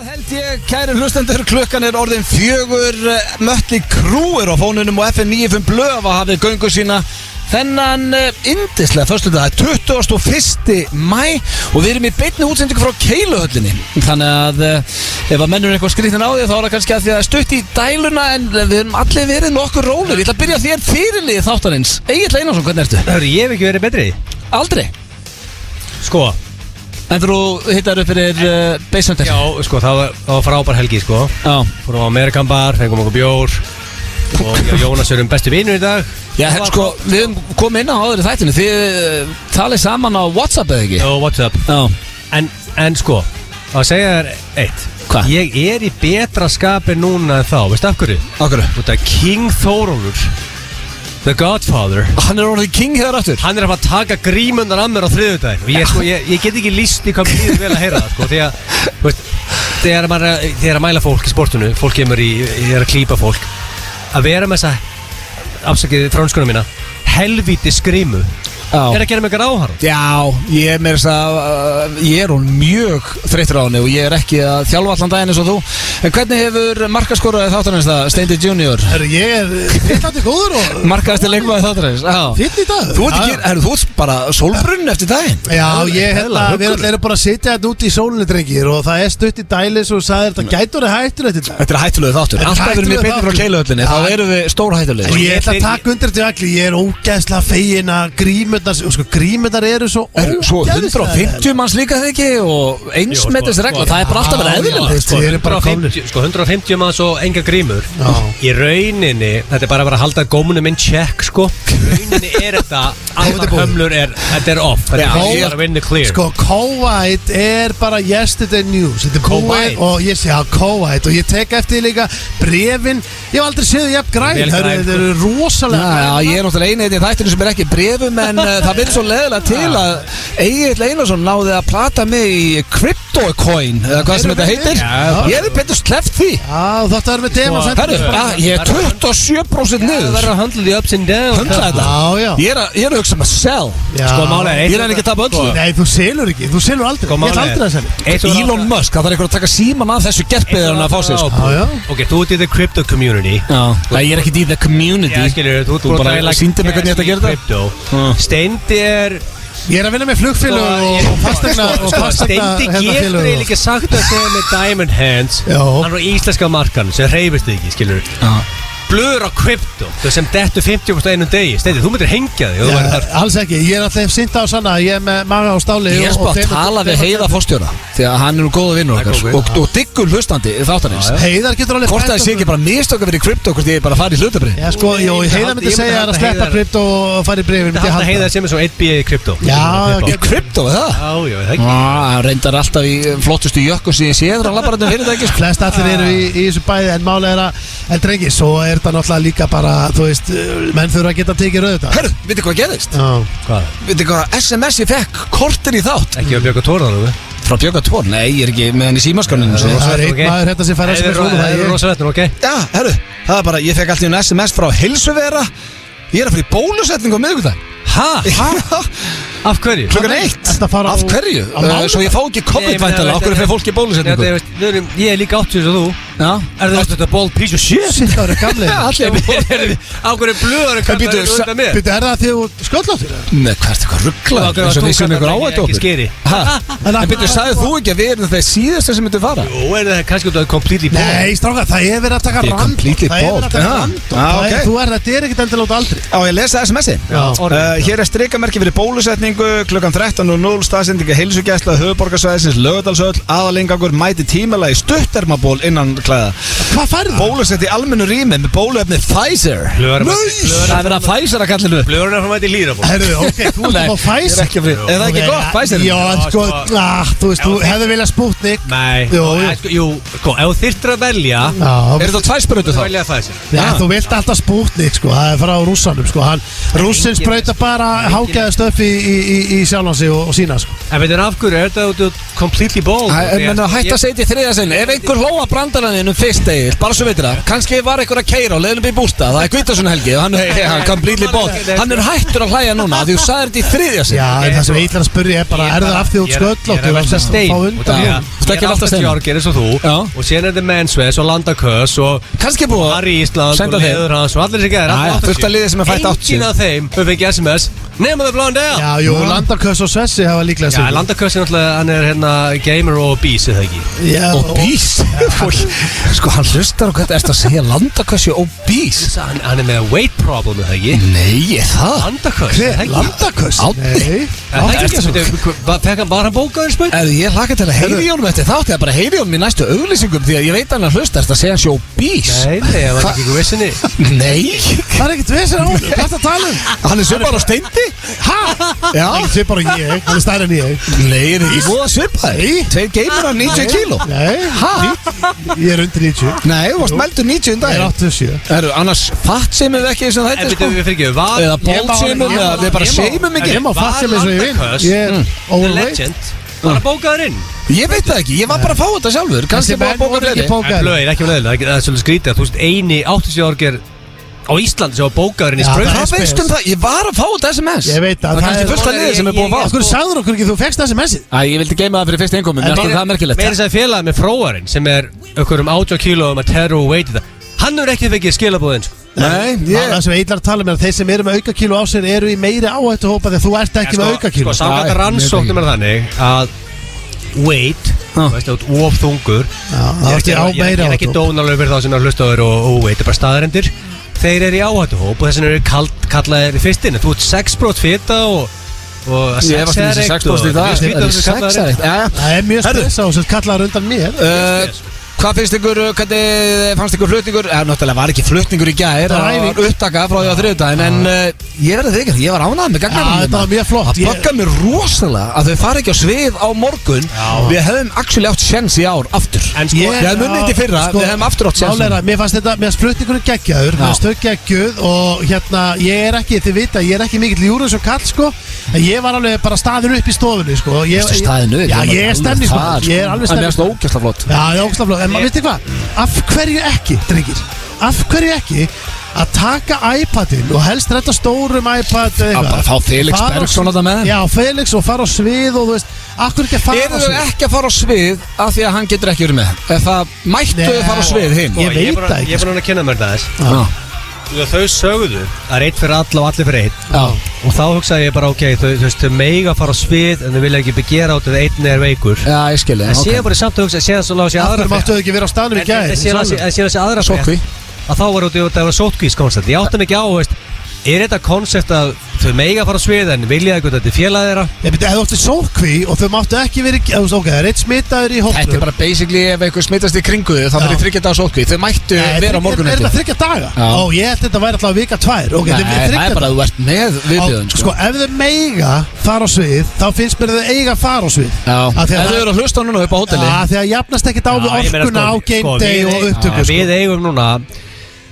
Held ég, kæri hlustendur, klukkan orðin 4. Mötley Crüe á fónunum og FM 95 Blöð hafið göngu sína þennan yndislega föstudag, 21. maí og við erum í beinni útsendingu frá Keiluhöllinni. Þannig að ef að mennur eitthvað skrýttin á því þá er það kannski að því að stutt í dæluna en við erum allir verið nokkur rólir. Ég ætla að byrja þér fyrirlið þáttarins. Egill Einarsson, hvernig ertu? Ég hef ekki verið betri. Aldrei? Sko En þú hittar upp fyrir Beisöndir? Já, sko, það var frábær helgi, sko. Já. Fórum á Amerikan bar, fengum okkur bjór og ég og Jónas erum bestu vinur í dag. Já, sko, við hefum komið inn á áður í þættinu. Þið talið saman á WhatsApp eða ekki? Jó, WhatsApp. Já. En sko, að segja þér eitt. Hvað? Ég er í betra skapi núna en þá, veistu af hverju? Af hverju? Út af King Þórólfur, The Godfather. Hann orðið king hér aftur. Hann að fara að taka grímundan að mér á þriðjudaginn. Og ég get ekki lýst í hvað mér líður vel að heyra það, sko. Því að, þú veist, þegar maður er að mæla fólk í sportinu, fólk kemur ég er að klípa fólk, að vera með þessa, afsakið franskunum mína, helvíti skrimu. Er að gera mig eitthvað áhara? Já, ég hún mjög þreyttur á henni og ég ekki að þjálfa allan daginn eins og þú. En hvernig hefur markaskoraði þáttarins það, Steindi Junior? Ég er góður og markaðasti leikmaður þáttarins. Finn í dag. Þú ert bara sólbrunn eftir daginn. Já, við erum bara að sitja þetta út í sólinni, drengir, og það er stutt í dælis og sagði þetta gætur hættulegt í dag. Þetta er hættulegu þáttur. Alltaf erum við beinir frá Keiluhöllinni, þá erum við stór hættulegu. Ég ætla að taka undir þetta allir, ég er ógeðslega fegin að grímurnar eru svo Svo 150 manns líka þeir ekki og einsmetis regla, það er bara alltaf verið eðlilegt. Sko 150 manns og enga grímur. Í rauninni, þetta er bara að vera að halda gómunum in check, sko. Í rauninni er þetta, allar hömlur þetta er off. Þetta er bara win the clear. Sko, COVID er bara yesterday news. Þetta er COVID og ég sé að COVID og ég tek eftir líka brefin. Ég hef aldrei séð jafn græn. Það eru rosalega. Já, ég er náttúrulega eini í þættinu sem er ekki brefum en það vil svo leðilega til að Egill Einarsson náði að plata mig í CryptoCoin eða hvað sem þetta heitir. Ég hefði betur sleppt því. Já, þetta er með tema. Ég er 27% niður. Það verður að handla því ups and downs. Handla þetta. Ég er að hugsa með sell. Sko málega Ég er ekki að tapa öllu. Nei, þú selur ekki, þú selur aldrei. Ég ætla aldrei að selja. Elon Musk, það þarf einhver að taka síman af þessu gerpið hann að fá sig. Ok, þú ert í the crypto community. Nei, ég er ekki í the community. Já, skilur, þú bara sýndi mig hvernig þetta gerði það. Steindi er Ég er að vinna með flugfélög og fastegna Steindi getur eiginlega ekki sagt að segja með Diamond Hands. Hann er á íslenska markan sem hreyfist ekki, skilur. Blöður á krypto, þau sem dettu 50% einum degi. Steindi, þú myndir hengja þig. Alls ekki, ég er alltaf sýnt á sanna. Ég er með maga á stáli. Ég er spáð að tala við Heiðar forstjóra því að hann er góða vinnur okkar og diggur hlustandi þáttarins. Heiðar getur alveg hvort það sé ekki bara mistök að vera í krypto, hvort ég bara fari í hlutabrif. Já, sko, Heiðar myndi segja að sleppa krypto og fara í brifin. Það er Heiðar sem er svo 1B í krypto. Já, í krypto, er það? Já, það ekki. Hann reyndar alltaf í flottustu jökku sem ég séður á labbarættum fyrirtæki. Flest allir eru í þessu bæði en máli er að drengi, svo er þetta náttúrulega líka bara, þú veist, menn þurfa að geta tekið rauð þetta. Herru, veitir hvað gerðist? Hvað? Veitir hvað SMS ég fekk kortir í þátt? Ekki að Björg Tórðan, frá Björg Tórðan? Nei, ég er ekki með henni í símaskaninu. Það er einn maður hérna sem fær SMS Það er rosavettur, ok? Já, herru, það er bara, ég fekk alltaf einu SMS frá Heilsuvera. Ég er að fara í bólusetningu á miðvikudag. Af hverju? Klukkan 1. Af hverju? Svo ég fá ekki COVID-væntalega. Af hverju fyrir fólki bólusetningu? Ég er líka 80 og þú. Já. Er þetta bold piece of shit? Sitt ára gamlega. Af hverju blöður er kannski undan mér? Býttu, er það því þú skölláttir? Nei, hvað er þetta eitthvað rugglað? Eins og við sem ykkur á þetta okkur. En býttu, sagði þú ekki að við erum það síðasta sem myndum fara? Jú, er það kannski út af completely bold? Nei, strákar, það er verið að taka random. Þú er þetta er ekkert endilega út aldrei. Á, ég lesa SMS-i. Hér er strikamerki fyrir bólusetningu klukkan 13:00, staðsendinga heilsugæsla höfuðborgarsvæðisins Laugardalshöll, aðalengangur mæti tímalega í stuttermaból innan klæða. Hvað færðu? Bólusett í almennu rými með bóluefni Pfizer. Það er verið að Pfizer að kallinu. Blöðurinn er frá mæti Lýraból. Herru, ok, þú ert á Pfizer. Er það ekki gott, Pfizer? Já, sko, þú veist, þú hefði viljað Sputnik. Nei, jú, sko, ef þú þyrftir að velja. Er þetta tværsprautu þá? Velja Pfizer. Já, þú vilt alltaf Sputnik, sko, það er frá rússanum, sko. Rússinn sprauta bara hágæða stöfi í sjálfansi og sína, sko. En veitir af hverju, er þetta completely bold? Menn að hætta að segja í þriðja sinni. Ef einhver hlóa brandarann þinn fyrst Egil, bara svo veitir það. Kannski var einhver að keyra og leiðin upp í bústa. Það Gvítarsson Helgi og hann completely bought. Hann hættur að hlæja núna því þú sagðir þetta í þriðja sinn. Já, en það sem Egil að spurja bara, það af því út sköllóttu Ég er að velta stein. Þú ekki velta stein. Ég er eins og þú. Og síðan þetta Mensves og Landakös og kannski búið Harry Ísland og Leður hans og allir sem gerir. Fullt að liði sem fætt 80. Enginn af þeim fekk SMS nema það Blondell. Já, jú, Landakös og Svessi hafa líklega sig. Já, Landakös náttúrulega, hann hérna gamer og obese, eða ekki? Já, obese? Sko, hann hlustar og hvað ertu að segja Landakös og obese? Hann með weight problem, eða ekki? Nei, það Landakös, eða ekki? Landakös? Nei. Var hann bókaður spöld? Ég hlakka til að heyri honum eftir þátt. Ég bara heyri honum í næstu auglýsingum því að ég veit hann að hlusta að segja hann sé obese. Nei, það var ekki vissinni. Nei. Það er ekkert vissin á honum, hvað er það að tala um? Hann er svipar á Steindi. Hæ? Já. Ekki svipar á ég, hann er stærri en ég. Nei, er ekki búið að svipa þig? Tveir geymur á 90 kíló. Nei, ég er undir 90. Nei, þú varst meldur 90 Ég er dag. 87. Annars fattseimum við ekki eins og þetta sko. Við fyrir ekki, Eða bólseimum, eða við bara seimum ekki. Ég má fatta mig svo ég vinn. Ég er The overweight. Legend var hann bókaður inn. Ég veit það ekki, ég var bara að fá þetta sjálfur. Kannski bara að bóka fleiri. En blöð, ekki leðilega, það er svolítið skrítið að þú veist eini 80 árger á Íslandi sem var bókaður inn í Já, spröð. Hvað veist um það? Ég var að fá þetta SMS. Ég veit að það er kannski fullt að liði sem er búið að fá. Af hverju sagður okkur ekki þú fegst SMS-ið? Æ, ég vildi geima það fyrir fyrst einkomum, mér finnst það merkilegt. Meira þess að félagi með fróarinn sem er okkur 80 kílóum að terror og weight þetta. Hann hefur ekki fengið skilabóðinn. Nei, Það sem Egil er að tala um er að þeir sem eru með aukakíló á sér eru í meiri áhættuhópa þegar þú ert ekki með aukakíló. Sko, samkvæmt rannsóknum er þannig að weight, þú veist, þú ert of þungur. það ertu á meiri Ég er ekki áhættuhópa. dónalög fyrir þá sem er hlustaður og weight, þetta er bara staðarendir. Þeir eru í áhættuhóp og þess vegna eru kallaðir í fyrstinni. Þú ert 6% fita og Ég varst í þessi 6% í dag. Það er 6%. Það er mjög stressa og sem kallaður undan mér. Hvað finnst ykkur, hvernig fannst ykkur flutningur? Náttúrulega var ekki flutningur í gær. Það var upptaka frá því á þriðjudaginn. En ég verði þig ekki, ég var ánægð með gagnarinn. Þetta var mjög flott. Það böggar mér rosalega að þau fari ekki á svið á morgun. Við hefum actually átt sjens í ár aftur. Við hefum unnið þetta í fyrra, við hefum aftur átt sjens. Mér fannst þetta, mér fannst flutningunum geggjaður. Mér fannst þau geggjuð og hérna, ég er ekki, þið vita, ég er ekki mikill Júrus og kall sko. En ég var alveg bara staðinn upp í stofunni sko. Vistu staðinn upp? Já, ég er stemningsmaður. Ég er alveg stemningsmaður. Það er ógeðslega flott. Já, það er ógeðslega flott. En maður veitir hvað? Af hverju ekki, drengir? Af hverju ekki að taka iPadin og helst þetta stórum iPad eða Að bara fá Felix Bergsson að það með þeim. Já, Felix og fara á svið og þú veist, af hverju ekki að fara á Eru þau svið? ekki að fara á svið af því að hann getur ekki verið með? Ef það mættu þau fara á svið hinn? Ég veit það ekki. Ég er búin að kynna mér það Þau sögðu að er einn fyrir alla og allir fyrir einn. Og þá hugsaði ég bara ok, þau mega fara á svið en þau vilja ekki begera át eða einn er veikur. Já, ég skilji. En síðan bara samt að hugsa, síðan svo lág sér Af aðra hverju máttu þau ekki vera á staðnum í gær? En síðan þessi aðra Sótkví. að þá var þetta sótkvískonstant. Ég átti mig ekki á, veist, er þetta koncept að þau mega fara á svið en vilja eitthvað þetta er félagið þeirra? Ég beti, ef þú ætti sótkví og þau máttu ekki verið, ok, það er eitt smitaður í hópnum. Þetta er bara basically ef eitthvað smitast í kringu þau þá verður 30 dagar sótkví. Þau mættu vera á morgun Er eftir. þetta 30 daga? Já. Ó, ég held þetta væri alltaf vika 2. Ok, Nei, það er bara að þú ert með viðbjöðun Sko, ef þau mega fara á svið, þá finnst mér þau eiga að fara á svið. Ef þau eru að hlusta núna upp á hóteli. Já, því að jafnast ekkert á við orkuna á game day og upptöku. Við eigum núna,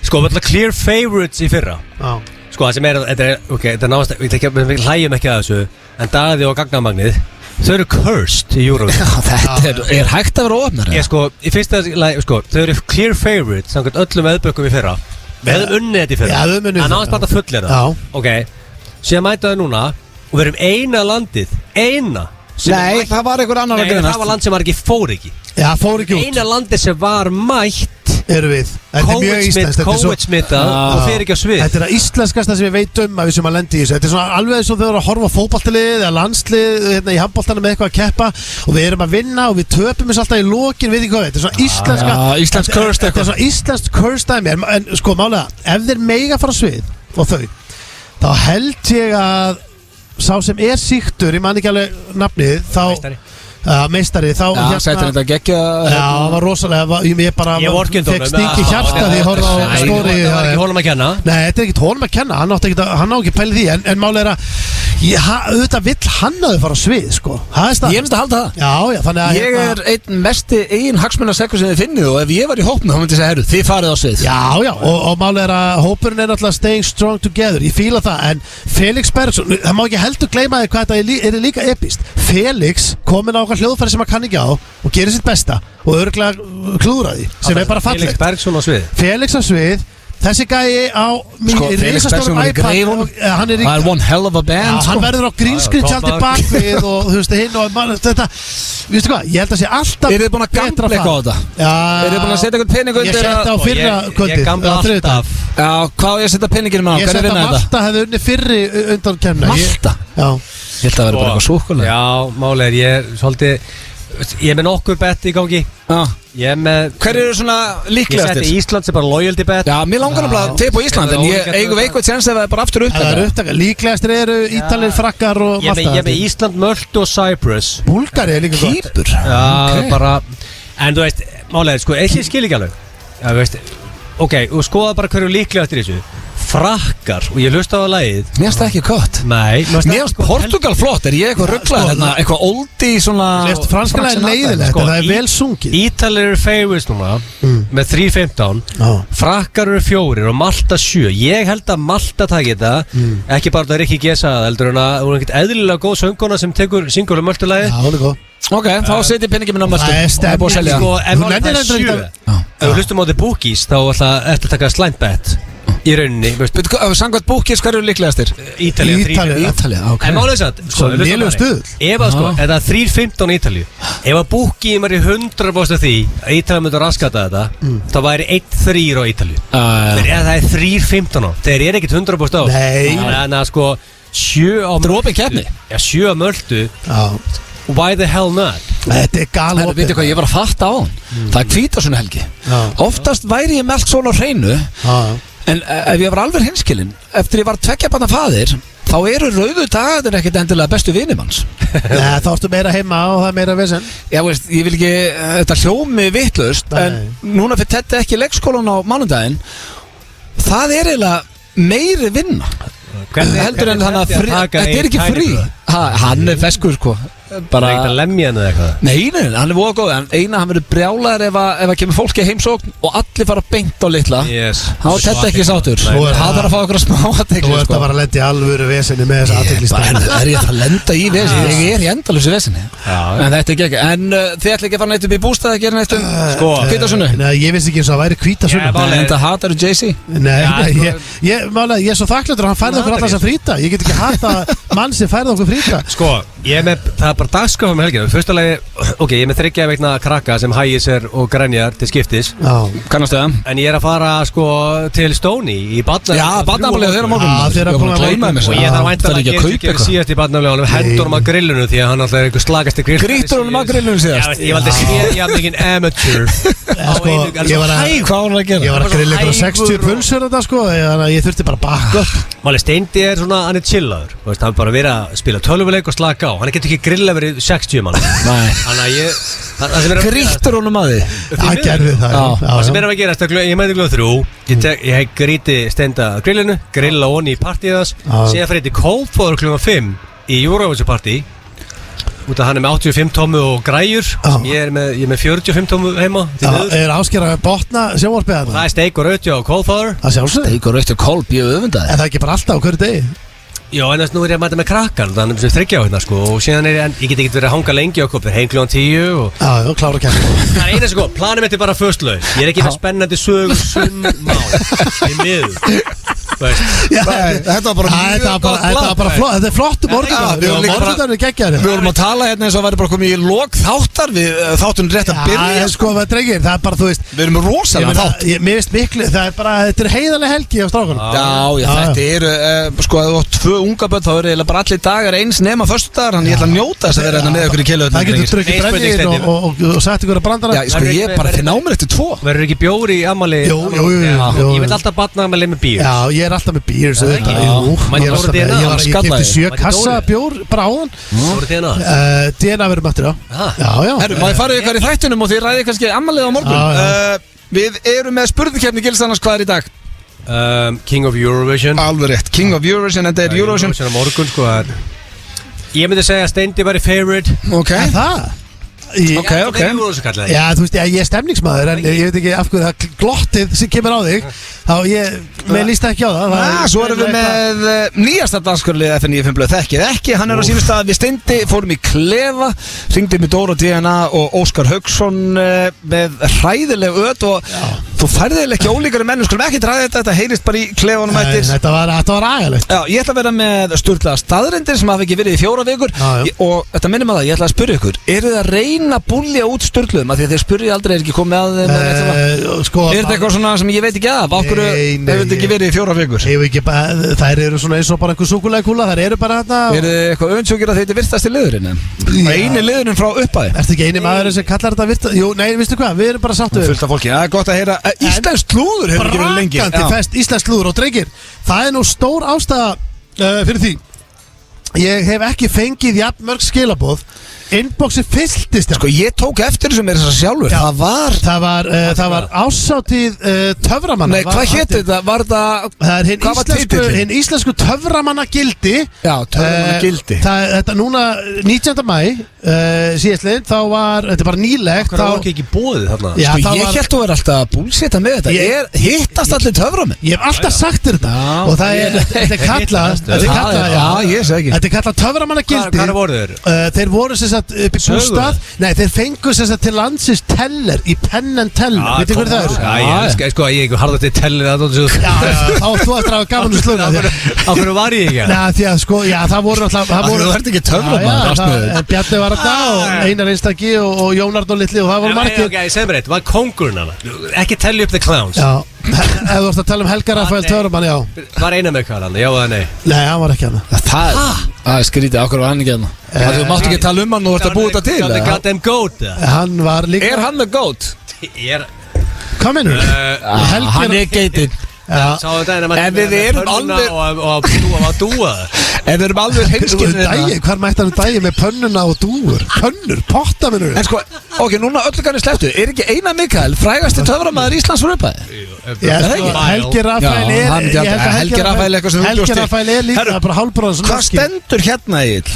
sko, við ætlum clear favorites í fyrra. Já. Sko, það sem þetta er náðast, við hlægjum ekki að þessu, en Daði og Gagnamagnið, þau eru cursed í Eurovision. Þetta er hægt að vera ofnar. Ég sko, í fyrsta lagi, sko, þau eru clear favorites, samkvæmt öllum veðbökkum í fyrra. Við hefðum unnið þetta í fyrra. Já, við höfum unnið Það náðast bara að fullir það. Já. Ok, síðan mæta þau núna, og við erum eina landið, Nei, það var einhver annar að Nei, greinast. það var land sem var ekki fór ekki. Já, fór ekki út. Eina landið sem var mætt, Eru við. Þetta er mjög íslenskt. Þetta er svo- COVID-smittað og þeir ekki á svið. Þetta er að íslenskasta sem ég veit um að við sem að lendi í þessu. Þetta er svona alveg eins og þau eru að horfa á fótboltalið eða landslið hérna, í handboltanum með eitthvað að keppa og við erum að vinna og við töpum þess alltaf í lokin, við ekki hvað. Þetta er svona íslenska. Já, íslenskt cursed Þetta er svona íslenskt cursed dæmi. En sko málega, ef þeir mega fara á svið og þau, þá held ég að sá sem er sýktur, ég man ekki alveg nafnið, þá meistari, þá Já, sættir þetta geggja. Já, það var rosalega, ég bara fekk stingi hjarta því ég horfði á stóri. Það var ekki honum að kenna. Nei, þetta er ekkert honum að kenna, hann á ekki pæli því. En máli er að Auðvitað vill hann að þau fara á svið, sko. Ég finnst að halda það. Já, þannig að Ég er einn mesti eigin hagsmunarsekkur sem þið finnið og ef ég var í hópnu þá myndi ég segja, herru, þið farið á svið. Já, og málið er að hópurinn er náttúrulega staying strong together, ég fíla það, en Felix Bergsson, það má ekki heldur gleyma því hvað þetta er líka epist. Felix komin á okkar hljóðfæri sem hann kann ekki á og gerir sitt besta og örgulega klúðra því, sem er bara fallegt. Felix Bergsson á svið. Felix á svið. Þessi gæi á Felix Bergsson er í Greifunum. Það er one hell of a band, hann verður á grínskritt tjaldi bakvið og þú veist, hinn og þetta, viðstu hvað, ég held að sé alltaf Eru þið búin að gambla eitthvað á þetta? Já. Eru þið búin að setja eitthvað pening undir? Ég setja á fyrra kvöldið. Ég gambla alltaf. Já, hvað á ég að setja peninginu með á? Ég Hvernig setja vinna þetta? Malta hefði unni fyrri undan kemna. Malta? Já. Ég held að það verður bara eitthvað súkulega. Já, málega er ég er með nokkur bett í gangi. Ég er með Hver eru svona líklegastir? Ég setti Ísland sem bara loyalty bet. Já, mér langar náttúrulega til på Ísland en ég eigum eitthvað tjens ef það er bara aftur Það er upptaka. Líklegastir eru Ítalir, Frakkar og Malta. Ég er með Ísland, Möltu og Cyprus. Búlgari er líka gott. Kýpur? Já, bara. En þú veist, málega er, sko, ég skil ekki alveg. Já, þú veist, ok, og skoða bara hverju líklegastir í þessu. Frakkar, og ég hlusta á lagið. Mér finnst það ekki gott. Nei, Mér finnst Portugal flott, er ég eitthvað rugglaður hérna, eitthvað oldie svona Franska lagið er leiðilegt, en það er vel sungið. Ítalir eru favorites núna með 3.15, Frakkar eru 4 og Malta 7. Ég held að Malta taki þetta, ekki bara það Rikki G sagði heldur en að hún er ekkert eðlilega góð söngkona sem syngur Möltu-lagið. Já, hún er góð. Ok, þá setjum ég peningin minn á Möltu. Það er Það er búið að selja. Sko, ef Malta er 7, ef við hlustum á The Bookies þá ætla að taka slæmt bet í rauninni. Samkvæmt búkis, hver eru líklegastir? Ítalía, ok. En málið satt, Svo lélegur stuðull. ef að sko, þetta er 3.15 Ítalíu. Ef að búkið var í 100% af því að Ítalía myndi raskata þetta, þá væri 1-3 á Ítalíu. Það er 3.15 á. Þeir eru ekkert 100% á. Nei. Þannig að sko 7 á Þetta er opin keppni. Já, 7 á Möltu. Já. Why the hell not? Þetta er galopið. Það veitir hvað, ég var að fatta á hann. Það er hvítasunni helgi. Oftast væri ég með allt svona á hreinu. En ef ég var alveg hinskilinn, eftir ég var 2 barna faðir, þá eru rauðu dagarnir ekkert endilega bestu vinimanns. Nei, þá ertu meira heima og það er meira vesen. Já, veist, ég vil ekki, þetta hljómi vitlaust, en núna fyrir þetta ekki leikskólan á mánudaginn, það er eiginlega meiri vinna. Heldur en þannig að þetta er ekki frí. Hann er feskur, sko. Bara ekkert að lemja henni eða eitthvað. Nei, hann er voða góð. En eina, hann verður brjálæður ef að kemur fólki heimsókn og allir fara beint á litla. Þá er þetta ekki sátur. Það þarf að fá okkur smá aðtekli. Þú ert að fara að lenda í alvöru vesenni með þessa aðteklistæð. Er ég að lenda í vesenni? Ég er í endalösu vesenni. En þetta er ekki. En þið ætla ekki að fara neitt upp í bústað að gera neitt hvítasunnu? Nei, ég vissi ekki eins og að væri hvítasunnu. En það hatar þú Jay-Z? Nei, ég er svo þakkláttur að hann færði okkur alltaf að fríta. Ég get ekki hata mann sem færði okkur fríta. Sko, ég er með, það er bara dagskrá með helgina. Fyrsta lagi, ok, ég er með 3 veikna krakka sem hægir sér og grænjar til skiptis. Kannastu það? En ég er að fara, sko, til Stoney í badna. Já, badnafalegu þeirra morgun. Þeirra búin að gleyma mér. Og ég þarf væntanlega að gera síðast í badnafalegu og hendur honum að grillinu því að hann alltaf er einhver slagasti grill. Grýtur honum að grillinu síðast? Ég valdi að ég hafði ekki en amateur. Hvað var hann að gera? Ég var að grilla ykkur 60 pulsur þetta, sko. Ég þurfti bara að bakka upp. Máli, Steindi er svona, hann er chillaður. Hann bara verið að spila tölvuleik og slaka á. Hann getur ekki grilla verið 60 mann. Þannig að ég Grýttur honum að því? Það gerði það. Það sem er að gerast, ég mæti glöð 3. Ég gríti Steinda grillinu, grilla honi í partíð þess, síðan fyrir til Kópfóður kl. 5 í Eurovision partí. Út af hann er með 85 tómu og græjur sem ég er með 45 tómu heima. Er Ásgeir að botna sjónvarpið þarna? Það er steik og rauti á Kópfóður. Það sjálfsög. Steik og rauti og kolb, ég öfundaði. En það er ekki bara alltaf á hverju degi? Já, en þess nú er ég að mæta með krakkan, þannig að það er 3 á hérna, sko, og síðan ég get ekki verið að hanga lengi á kopið, heim kl. 10 og... Já, klára að kemja. Það er eina, sko, planið mitt er bara föstlaug. Ég er ekki með spennandi sög, mál, í miður. Þetta var bara mjög gott plan. Þetta er flott morgundagur geggjaður. Við vorum að tala hérna eins og væri bara komið í lok þáttar við þáttunum rétt að byrja. Já, sko, drengir, það er bara, þú veist. Við erum rosalega þátt. Mér veist miklu, það er bara, þetta er heiðarlega helgi á strákunum. Já, þetta eru, sko, að þú átt 2 unga börn, þá eru eiginlega bara allir dagar eins nema föstudagar, þannig ég ætla að njóta þess að vera hérna með okkur í keiluhöllum. Það getur drukkið brennivín og sagt ykkur að brandara. Já, sko, ég bara finn á mér eftir 2. Verður ekki bjór í ammali? Jú. Ég vil alltaf batna ammali með bíur. Já, ég er alltaf með bíur. Ég kipti 7 kassa bjór bara áðan. DNA verður mættir á. Já. Herru, maður farið ykkar í þættunum og þið ræðið kannski ammalið á morgun. Við erum með spurningakeppni Gils annars hvað er í dag? King of Eurovision Alveg rétt, King of Eurovision, þetta er Eurovision á morgun sko Ég myndi segja að Steindi væri favorite Ok, Er það? Ok. Já, þú veist, ég er stemningsmaður en ég veit ekki af hverju það glottið sem kemur á þig þá mér líst ekki á það Svo erum við með nýjasta danskurlið FN95 blöð þekkið ekki, hann er á sínum stað við Steindi, fórum í klefa hringdum í Dóra DNA og Óskar Hauksson með hræðileg öt og þú færðið ekki ólíkari menn, skulum ekki ræða þetta heyrist bara í klefunum eftir. Þetta var agalegt. Já, ég ætla að vera með sturlaða staðreyndir sem hafa ekki verið í 4 vikur og þetta minnum að það, ég ætla að spyrja ykkur, eru þið að reyna að búlja út sturluðum, af því að þeir spurja aldrei, er ekki komið að þeim sko, er þetta eitthvað svona sem ég veit ekki af, okkur hefur þetta ekki verið í 4 vikur? Þær eru svona eins og bara einhver súkulægkúla, þær eru bara hérna. Er þið eitthvað önsjúkir að þetta virtast í liðurinn? Einu liðurinn frá uppæði? Ertu ekki eini maður sem kallar þetta virta? Jú, nei, vistu hvað, við erum bara sáttu fullt af fólki, það er gott að heyra. Íslenskt slúður hefur ekki verið lengi. Brakandi fest íslenskt slúður og drengir, það er nú stór ástæða fyrir því. Ég hef ekki fengið jafn mörg skilaboð. Inboxi fylltist. Sko ég tók eftir þessu mér þess að sjálfur. Það var ásáttíð töframanna. Nei, hvað hétt þetta? Var það hinn íslensku töframanna gildi. Já, töframanna gildi. Þetta núna 19. maí síðastliðin, þá var þetta bara nýlegt. Það var ekki bóðið þarna. Sko ég held þú er alltaf að búlsita með þetta. Hittast allir töframenn. Ég hef alltaf sagt þetta og þetta er kallað töframanna gildi. Hvað voru þeir? Þeir voru sem sagt upp í bústað. Nei, þeir fengu sem sagt til landsins Teller í Penn & Teller. Veitir hverju það eru? Já, ég elskar, sko, ég harða til Teller Já, þá þú eftir að hafa gaman að sluna. Á hverju var ég ekki? Nei, því að sko, já, það voru alltaf þú ert ekki töframann. Bjarni var þetta og Einar Einstaki og Jónard og Litli og það voru margir. Ok, ég segir mér eitt, var kóngurinn hana? Ekki Tell Up the Clowns. Já, ef þú ert að tala Helga Rafael töframann, já. Var eina með hvað hann, já eða nei? Nei, hann var ekki hann. Það er skrítið, okkur var hann ekki hann. Þú mátt ekki tala um hann og ert að búa þetta til. Það er goddamn goat. Hann var líka. Er hann með goat? Hvað mennur þú? Hann er geitinn. En við erum alveg og að dúa. En við erum alveg heimskilnir. Hvar mætti hann dægi með pönnuna og dúur? Pönnur, potta mennur. En sko, ok, núna öllu kanni slepptu. Er ekki Einar Mikael frægasti töframæður Íslands fyrir uppæði? Helgi Rafael Helgi Rafael eitthvað sem Helgi Rafael er líka bara hálfbróðan. Hvað stendur hérna Egill?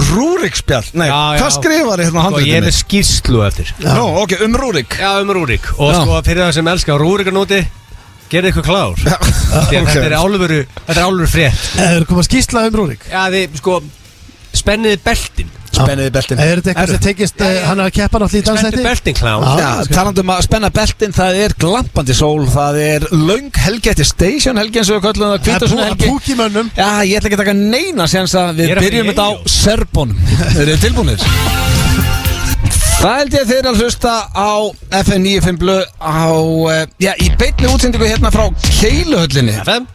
Rúrikspjall? Nei, hvað skrifar hérna á handritinu? Ég er með skýrslu eftir. Nó, ok, Rúrik. Já, Rúrik. Og sko, fyrir það sem elskar Rúrik er núti, gerði eitthvað klár. Þetta er álveru frétt. Það er komað skýrsla Rúrik. Já, þið, sko, spenniði beltin. Spenniði beltin. Er þetta eitthvað sem tekist, hann er að keppa náttúrulega í dansætti? Spenniði beltin klán. Já, talandum að spenna beltin, það er glampandi sól, það er löng helgi eftir station helgi eins og við köllum það Hvítasunnu helgi. Púkimönnum. Já, ég ætla ekki að taka neina séns að við byrjum þetta á Serbonum. Eru þið tilbúinir? Það held ég að þeir eru að hlusta á FN95 blöð á, í beinni útsendingu hérna frá Keiluhöllinni. FM?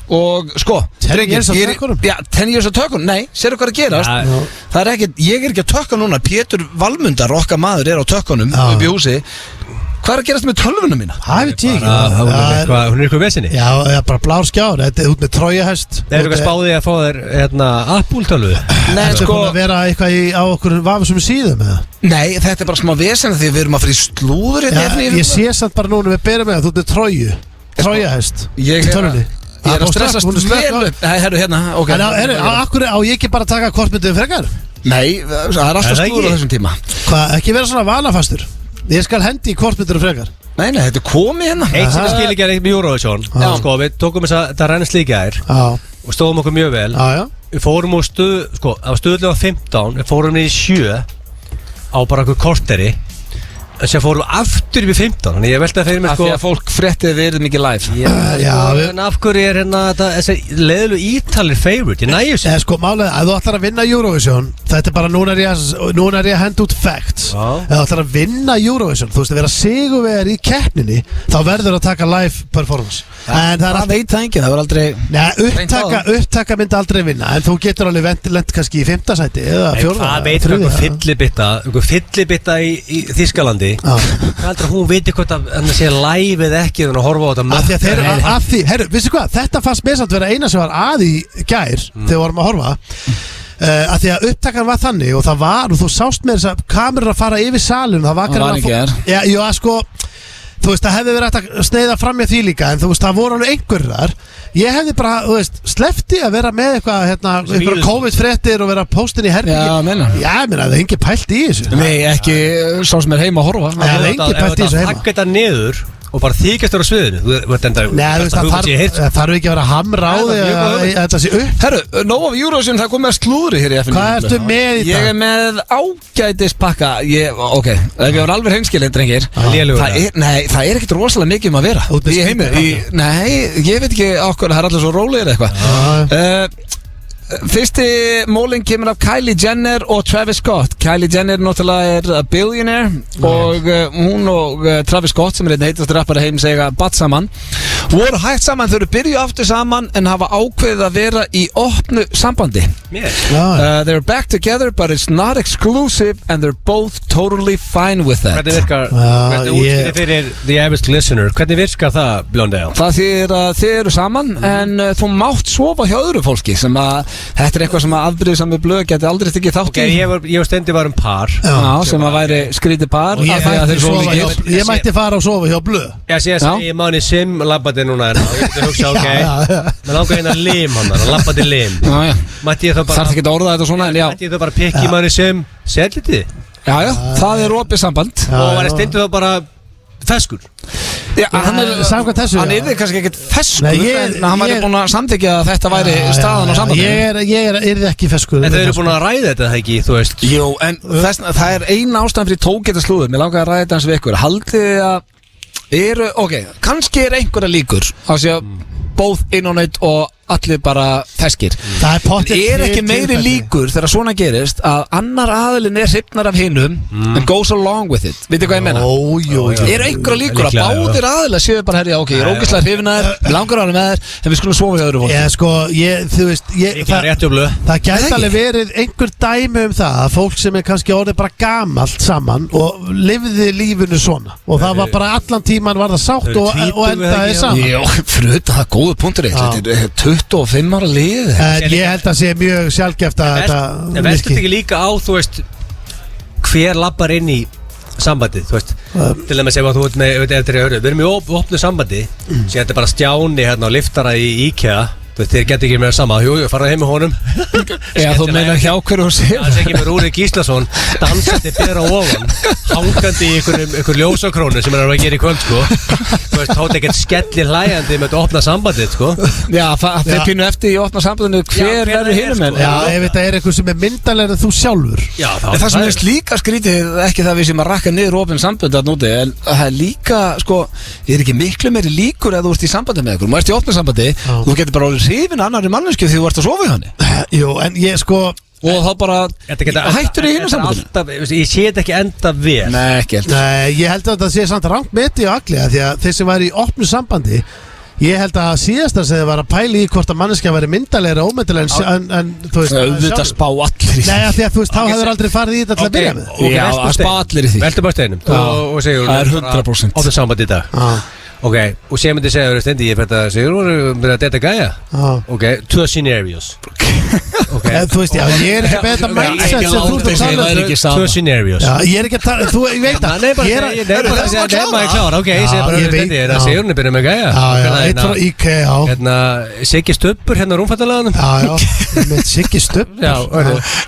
Og sko, 10 years of tökunum? Já, 10 years of tökunum, nei, sérðu hvað að gerast? Það er ekkert, ég er ekki að tökka núna, Pétur Valmundar, okkar maður, er á tökkunum upp í húsi. Hvað er að gerast með tölvunum mína? Það veit ég ekki. Hún er eitthvað vesinni? Já, bara blár skjár, þetta er út með trójahest. Er eitthvað spáðið að fá þér Apple-tölvu? Nei, sko. Það er búin að vera eitthvað á okkur vafisum síðum eða? Nei, þetta er bara smá vesen því við erum að fara í slúður ég sé samt bara núna við berum með það, þú ert með tróju. Trójahest. Ég er að stressast vel upp. Herru, hérna, ok. Akkur á ég ekki bara að taka kortmyndið frekar? Nei, það er alltaf slúður á þessum tíma. Hvað, ekki vera svona vanafastur? Ég skal hendi í kortmyndir og frekar. Nei, þetta er komið hérna. Eitt sem skil ekki er eitthvað með Eurovision. Sko, við tókum þetta rennsli í gær og stóðum okkur mjög vel. Við fórum á stöðlega 15, við fórum niður í 7 á bara okkur korteri. Þess að fórum aftur yfir 15. Þannig ég veldi að fyrir mig sko. Af því að fólk fréttið við erum mikið live. En af hverju er hérna þessi leðilu ítalir favorite? Ég nægjur sér. Sko málega, ef þú ætlar að vinna Eurovision, þetta er bara, núna er ég að henda út facts. Ef þú ætlar að vinna Eurovision, þú veist að vera sigurvegar í keppninni, þá verður að taka live performance. En það veit það enginn, það var aldrei. Nei, upptaka myndi aldrei vinna, en þú getur alveg lent kannski í 5. sæti eða 4. Það veit einhver fyllibitta í Þýskalandi. Það heldur að hún viti hvort að hann sé live eða ekki en að horfa á þetta Herru, vissu hvað, þetta fannst mér samt vera eina sem var að í gær þegar við vorum að horfa að því að upptakan var þannig og það var, og þú sást með þess að kamerur að fara yfir salun, það var ekki sko þú veist, það hefði verið hægt að sneiða fram með því líka, en þú veist, það voru alveg einhverjar. Ég hefði bara, þú veist, sleppti að vera með eitthvað, einhverja COVID-fréttir og vera postin í herningi. Já, meina. Já, ég meina, það er engin pælt í þessu. Nei, ekki sá sem er heima að horfa. Það er engin pælt í þessu heima. Takk þetta niður og bara þykast þér á sviðinu. Nei, þú veist, það þarf ekki að vera hamra á því að þetta sé upp. Herru, nóg af Eurovision, það kom með slúðri hér í FN. Hvað ertu með í Ég dag? er með ágætispakka. Ok, ef ég var alveg hreinskilinn, drengir. Það er ekkert rosalega mikið um að vera í heimi. Nei, ég veit ekki okkur, það er allir svo rólegir eitthvað. Fyrsti mólinn kemur af Kylie Jenner og Travis Scott. Kylie Jenner náttúrulega er billionaire og hún og Travis Scott sem er einn heitast rappari heim segja batt saman. Voru hægt saman, þau eru byrjuð aftur saman en hafa ákveðið að vera í opnu sambandi. They're back together but it's not exclusive and they're both totally fine with that. Hvernig virkar, hvernig útskýri fyrir the average listener, hvernig virkar það, Blondale? Það þýðir að þið eru saman en þú mátt sofa hjá öðru fólki sem að þetta er eitthvað sem að afbrýðisami blöð geti aldrei tekið þátt í. Ég og Steindi varum par. Já, sem að væri skrítið par. Ég mætti fara og sofa hjá blöð. Ég máni sim labbati núna en ég geti hugsa, menn ákveð hérna lim hann, labbati lim. Mætti ég þá bara... Þarf ekki að orða þetta svona, en já. Mætti ég þá bara pikki máni sim, setliti. Já, það er opið samband. Og var Steindi þá bara feskur. Já, hann er kannski ekkert feskur en hann væri búin að samþykja að þetta væri staðan á sambandinu. Ég er ekki feskur. En þau eru búin að ræða þetta, það ekki, þú veist. Jú, en það er eina ástæðan fyrir tókgeta slúður. Mér langar að ræða þetta hans við ykkur. Haldið að kannski er einhverja líkur á sig að both innónætt og allir bara feskir. Það er ekki meiri líkur þegar svona gerist að annar aðilinn er hrifnar af hinum and goes along with it. Vitið hvað ég meina? Er einhverja líkur að báðir aðilar séu bara herri, ok, ég er ógeðslega hrifnar, langar ára með þér en við skulum sofa hjá öðru fólki. Þú veist, það gæti alveg verið einhver dæmi um það að fólk sem er kannski orðið bara gamalt saman og lifði lífinu svona og það var bara allan tíman var það sátt og endaði saman. Já, fyrir það er góður punktur þetta er 25 ára lið. Ég held að sé mjög sjálfgeft að þetta veldur þetta ekki líka á, þú veist, hver lappar inn í sambandið, þú veist, til dæmis ef þú ert með við erum í opnu sambandi sem þetta er bara Stjáni hérna á liftara í IKEA, þú veist, þeir geta ekki með sama fara heim með honum. Já, þú meina hjá hverju hún séu. Það sé ekki með Rúrik Gíslason dansandi bera á ofan hangandi í einhver ljósakrónu sem að gera í kvöld, sko. Þú veist, þá er ekkert skellir hlæjandi með þetta opna sambandið, sko. Já, þeir pínu eftir í opna sambandinu hver verður hinum en. Já, ef þetta er eitthvað sem er myndalegri en þú sjálfur. Já, það sem er líka skrítið, ekki það við sem að rakka niður opin sambandi að núti, en það er líka, sko, er ekki miklu meiri líkur ef þú ert í sambandi með ykkur. Þú ert í opna sambandi, þú getur bara orðið hrifin annarri mannesku því þú ert að sofa í hann. Jú, en ég sko og þá bara hættur í hinu sambandinu. Ég sé þetta ekki enda vel. Nei, ekki held. Nei, ég held að þetta sé samt rangt meti á allir því að þeir sem væri í opnu sambandi ég held að síðasta sem þið var að pæli í hvort að manneskja væri myndalegri og ómyndalegri en þú veist auðvitað spá allir í því. Nei, því að þú veist, þá hefur aldrei farið í þetta til að byrja með. Já, að spá allir í því. Veltu bara steinum og segjum það er 100%. Opnu sambandi í dag. Ok, og sem myndi segja Steindi, ég fyrir að segja þú verður að detta gæja. Ok, 2 scenarios. Þú veist, já, ég er ekki með þetta mindset sem þú ert að tala um. 2 scenarios. Já, ég er ekki að tala, þú, ég veit það. Nei, bara klára. Ok, ég segi bara Steindi, það segja hún að byrja með gæja. Já, eitt frá IKEA, já. Hérna, Siggi Stubbur hérna á rúmfattalaganum. Já, með Siggi Stubbur. Já,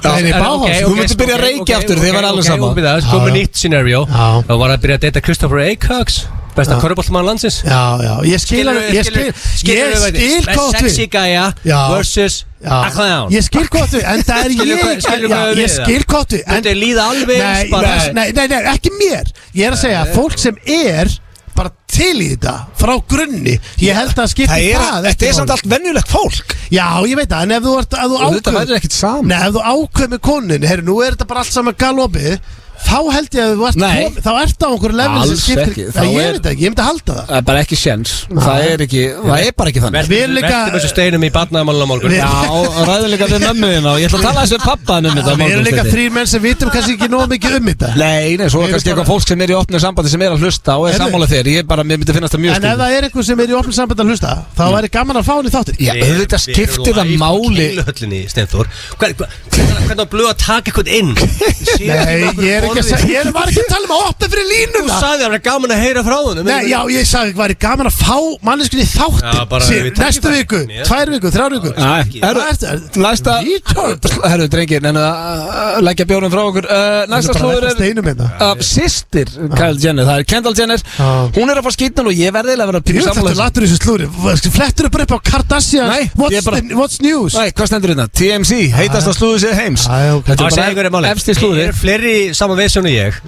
þú myndir byrja að reykja aftur, þið var alveg saman. Komið nýtt scenario. Þá var að byrja að detta Christopher Eikhags, besta körfuboltamann landsins. Já, ég skil hvað sexy gæja versus a clown. Ég skil hvað við, en það er ég skil hvað við. Þetta er líða alveg Nei, ekki mér. Ég er að segja, fólk sem er bara til í þetta frá grunni, ég held að skipta það. Þetta er samt allt venjulegt fólk. Já, ég veit það, en ef þú ákveð með konin, herru, nú er þetta bara allt saman galopið, þá held ég að þá ert á einhverju level sem skiptir. Ég veit ekki, ég myndi að halda það. Það er bara ekki séns. Það er bara ekki þannig. Við veltum þessu steinum í barnaðamálun á morgun. Já, og ræðum líka við mömmuðina og ég ætla að tala þessu við pappaðin um þetta. Við erum líka 3 menn sem vitum kannski ekki nóg mikið um þetta. Nei, svo er kannski eitthvað fólk sem er í opnu sambandi sem er að hlusta og er sammála þér. Mér myndi finnast það mjög skil. En ef það er einhver sem er í opnu sambandi að hlusta, þá væri gaman að fá hann í þáttinn. Já, auðvitað skiptir það máli. Hvernig á Blöð að taka eitthvað inn? Nei, ég er Ég var ekki að tala um að opna fyrir Þú línuna. sagði að það er gaman að heyra frá honum. Nei, já, ég sagði að það væri gaman að fá manneskunni Já, bara þáttin við næstu tækifæri. viku, Já. 2 vikur, 3 vikur. Næsta Herru, drengir, en að leggja bjórnum frá okkur Næsta slúður steinum hérna. af systir Kylie Jenner, það er Kendall Jenner. Hún er að fá skýtnan og ég verði að vera Jú, þetta latur í þessu slúri. Flettur bara upp á Kardashian. Nei, ég bara- What's news? Nei, hvað stendur hérna? TMZ, heitasta slúður sér heims. Ok. Þetta Það er segir ykkur bara máli. efsti slúður. Er fleiri saman vesjón og ég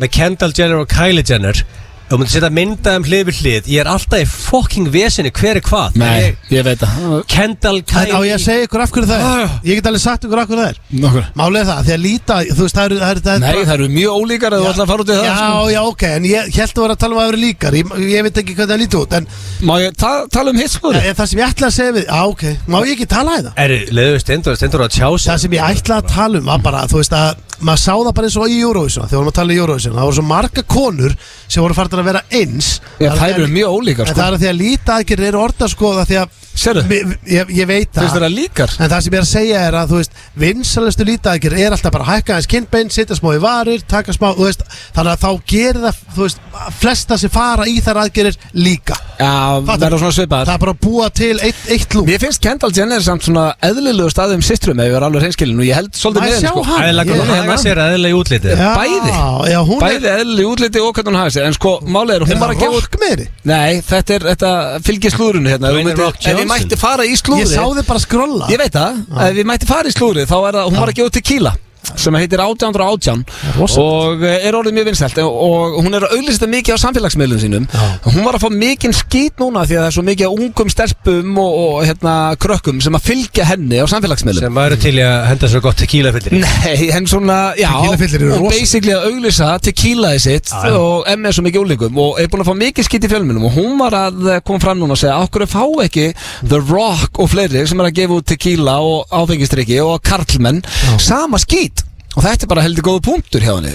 með Kendall Jenner og Kylie Jenner. Þú myndir setja mynda hlið við hlið. Ég er alltaf í fucking vesinni. Hver er hvað? Nei, ég veit það. Kendall, En á Kylie. ég að segja ykkur af hverju það er. Ég get alveg sagt ykkur af hverju það er. Nokkur. Málið er það, því að líta, þú veist, það er Nei, það eru mjög ólíkar að þú ætla að fara út í það. Já, já, ok, en ég held að vera að tala um að vera líkar. Ég veit ekki hvernig það líti út, en Má ég tala um hitt slúður? það sem ég ætla að segja við, ok, má ég ekki tala í það? Leðu stendur að tjá sig. Það sem ég ætla að tala um var bara, þú veist að maður sá það bara eins og í Eurovision, þegar vorum að tala í Eurovision, það voru svo marga konur sem voru farin að vera eins. Já, það eru mjög ólíkar, En sko. það er að því að lítaðgerðir eru orða, sko, það því að Sérðu, ég veit finnst þér það. að líkar? En það sem ég er að segja er að, þú veist, vinsalestu lítaðgerð er alltaf bara að hækka aðeins kinnbein, setja smá í varir, taka smá, þú veist, þannig að þá gerir það, þú veist, flesta sem fara í þær aðgerðir líka. Já, Fattar. verður svona svipaðar. Það er bara að búa til eitt lúk. Mér finnst Kendall Jenner samt svona eðlilegu staðum systrum ef ég var alveg hreinskilin og ég held svolítið Má ég með henni, sjá sko. hann? Æðilega Ég- hún haga sér eðlilega í útliti. Já, bæði. Já, hún Bæði eðlileg útliti og hvernig hún hafi sig. En sko, málið er, hún var að gefa út. rock með þér. Nei, þetta fylgir slúrunu hérna. Ef Dwayne þú myndir- Rock Ef ég Johnson. mætti fara í Ég slúri sá þið bara skrolla. Ég veit það, ef ég mætti fara í slúri þá er það, hún var að gefa út tequila sem heitir 1818 rosalegt. og er orðið mjög vinsælt og hún er að auglýsa þetta mikið á samfélagsmiðlum sínum. Hún var að fá mikinn skít núna því að það er svo mikið af ungum stelpum og hérna krökkum sem að fylgja henni á samfélagsmiðlum. Sem væri til í að henda svo gott tequila fyllir í. Nei, en svona, já, Tequilafyllir eru og rosa. basically að auglýsa tequilaði sitt og MS svo mikið úlingum og er búin að fá mikið skít í fjölmjölum og hún var að koma fram núna og segja okkur fá ekki The Rock og fleiri sem er að gefa út tequila og áfengistrykki og karlmenn sama skít og þetta er bara heldur góðu punktur hjá henni,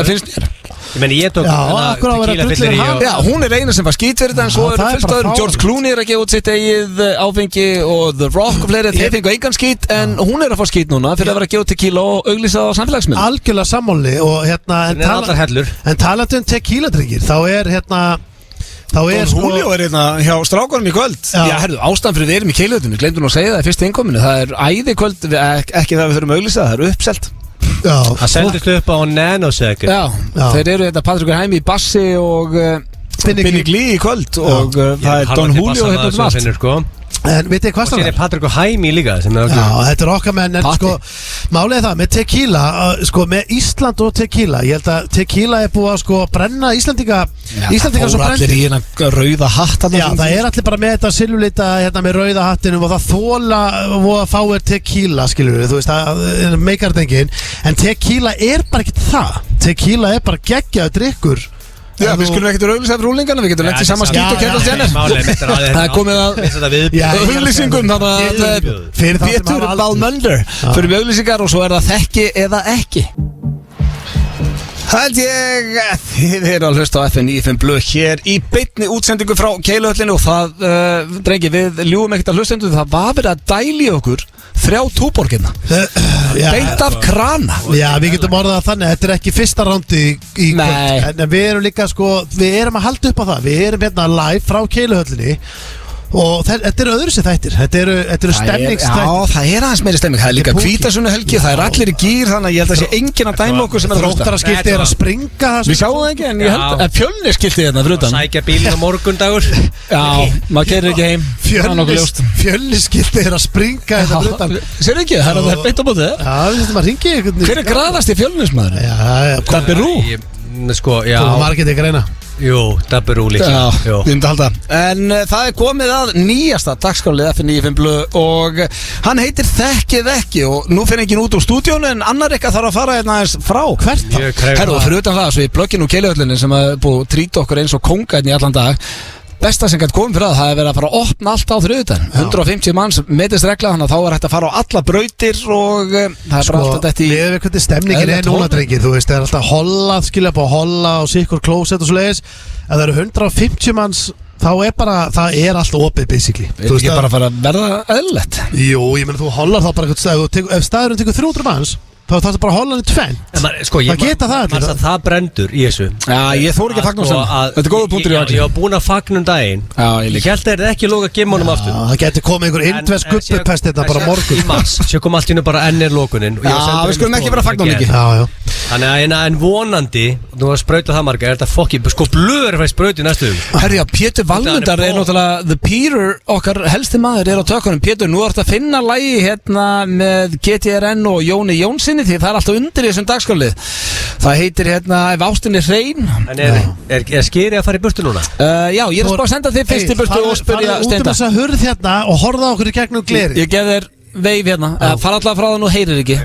finnst mér. Ég meni ég tók Já, akkur á að vera tequila drullir fyllir í hann. og... Já, hún er eina sem var skít fyrir þetta en svo Já, eru það er fullt bara öðrum. George fáránlegt. Clooney er að gefa út sitt eigið áfengi og The Rock og fleiri, þeir fengu engan skít en hún er að fá skít núna fyrir að vera að gefa út tequila og auglýsa á samfélagsmiðlum. Algjörlega sammáli og hérna En allar hellur. En talandi um tequila-drykkir, þá er hérna Þá er sko Julio er hérna hjá strákunum í kvöld. Já, herru, ástæðan fyrir við erum í Keilöðunni, glemdu nú að segja það í fyrstu innkominu, það er æði kvöld, ekki það við þurfum að auglýsa, það er uppselt. Já, Það seldist upp á nanosecond. Já, þeir eru þetta Patrikur Hæmi í bassi og Binni Glí í kvöld og það er Don Julio hérna um allt. Sko. En veit þið hvað Og sér það er Patrik og Hæmi líka sem er Já, þetta er okkar menn, en Patti. sko málið er það, með tequila sko, með Ísland og tequila ég held að tequila er búið að sko brenna Íslandinga svo fór allir í hérna rauða hatt þarna Já, sem- það er allir bara með þetta silfurlita hérna með rauða hattinum og það þóla og að fáir tequila, skilur við, þú veist, það meikar þetta enginn, en tequila er bara ekkert það, tequila er bara geggjaður drykkur. Já, við skulum ekkert auglýsa fyrir úlingana, við getum lent í sama skýt og Kendall Jenner. Það er komið að Já, auglýsingum, þannig að Fyrir þá sem Pétur hafa Balmönder fyrir við auglýsingar og svo er það þekki eða ekki. Held ég, þið eru að hlusta á FM 95 Blöð hér í beinni útsendingu frá Keilöhöllinni og það, drengi, við ljúum ekkert að hlustendu, það var verið að dæli okkur 3 túborginna, beint af krana. Já, við getum orðað að þannig, þetta er ekki fyrsta rándi í Nei. kvöld, en við erum líka sko, við erum að halda upp á það, við erum hérna live frá Keilöhöllinni og þetta eru öðru sér þættir, þetta eru stemningsþættir. Já, það er aðeins meiri stemming, það er líka Þetta er póker. hvítasunnu helgi, það er allir í gýr, þannig að ég held að sé enginn að dæma okkur sem er að hlusta. Þróttaraskipti er að springa það Við sjáum það ekki, en ég held að Fjölnir skilti hérna fyrir utan. Sækja bílinn á morgundagur. Já, maður keirir ekki heim, það er nokkuð ljóst. Fjölniskipti er að springa þetta fyrir utan. Sér ekki, það er beint á móti það. Já, við þurfum að ringi einhvern Hver er graðast í Fjölnismæður? Já, Dabbi Rú? Sko, já. komum margir ekki reyna. Jú, Dabbi Rú líka. Já, Jú. ég myndi að halda. En það er komið að nýjasta dagskálið FN95 Blöð og hann heitir Þekkið ekki og nú fyrir enginn út úr stúdíónu en annar eitthvað þarf að fara hérna aðeins frá. Hvert þá? Mjög krefjandi. Herru, og fyrir utan það, svo í blögginu og Keilöhöllinni sem að búið að trýta okkur eins og konga hérna í allan dag, besta sem gætt komið fyrir það er verið að fara að opna allt á þriðjudaginn. 150 manns metist regla, þannig að þá er hægt að fara á alla brautir og það er bara alltaf þetta í við erum hvernig stemningin er eðlilegt núna, horf. drengir. Þú veist, það er alltaf hollað, skilja på holla og sikkur klósett og svo leiðis. Ef það eru 150 manns, þá er bara, það er alltaf opið, basically. Þú veist, bara að fara að verða eðlilegt. Jú, ég meina, þú hollar þá bara eitthvað stað. Ef staðurinn tekur 300 manns, þá þarf þetta bara að holla hann í tvennt. Sko, Það geta það allir. Manst að það brendur í þessu. Já, ég þór ekki að fagna Sko, saman. Þetta er góða punktur í Ég Agli. var búinn að fagna daginn. Já, ég líka. Ég held að það er ekki loka gimmunum aftur. Það geti komið einhver indversk gubbupest þetta bara morgun. Í mars, sér kom allt innu bara ennir lokunin. Já, við skulum ekki vera að fagna mikið. Já. Þannig að en vonandi, þú var að sprauta það marga, er þetta fokki, sko blöður fæði sprauti næstu hug. Herri, já, Pétur Valmundar er náttúrulega The Peter, okkar helsti maður er á tökunum. Pétur, nú ertu að finna lagi hérna með GTRN og Jóni Jónssoni því það er alltaf undir í þessum dagskálið. Það heitir hérna Ef ástin er hrein. En er skeri að fara í burtu núna? Já, ég er að spá að senda þig fyrst í burtu og spyrja Út um Steinda. þessa hurð hérna og horfa okkur í gegnum gleri. Ég gef þér veif hérna, fara allavega frá það nú heyrir ekki.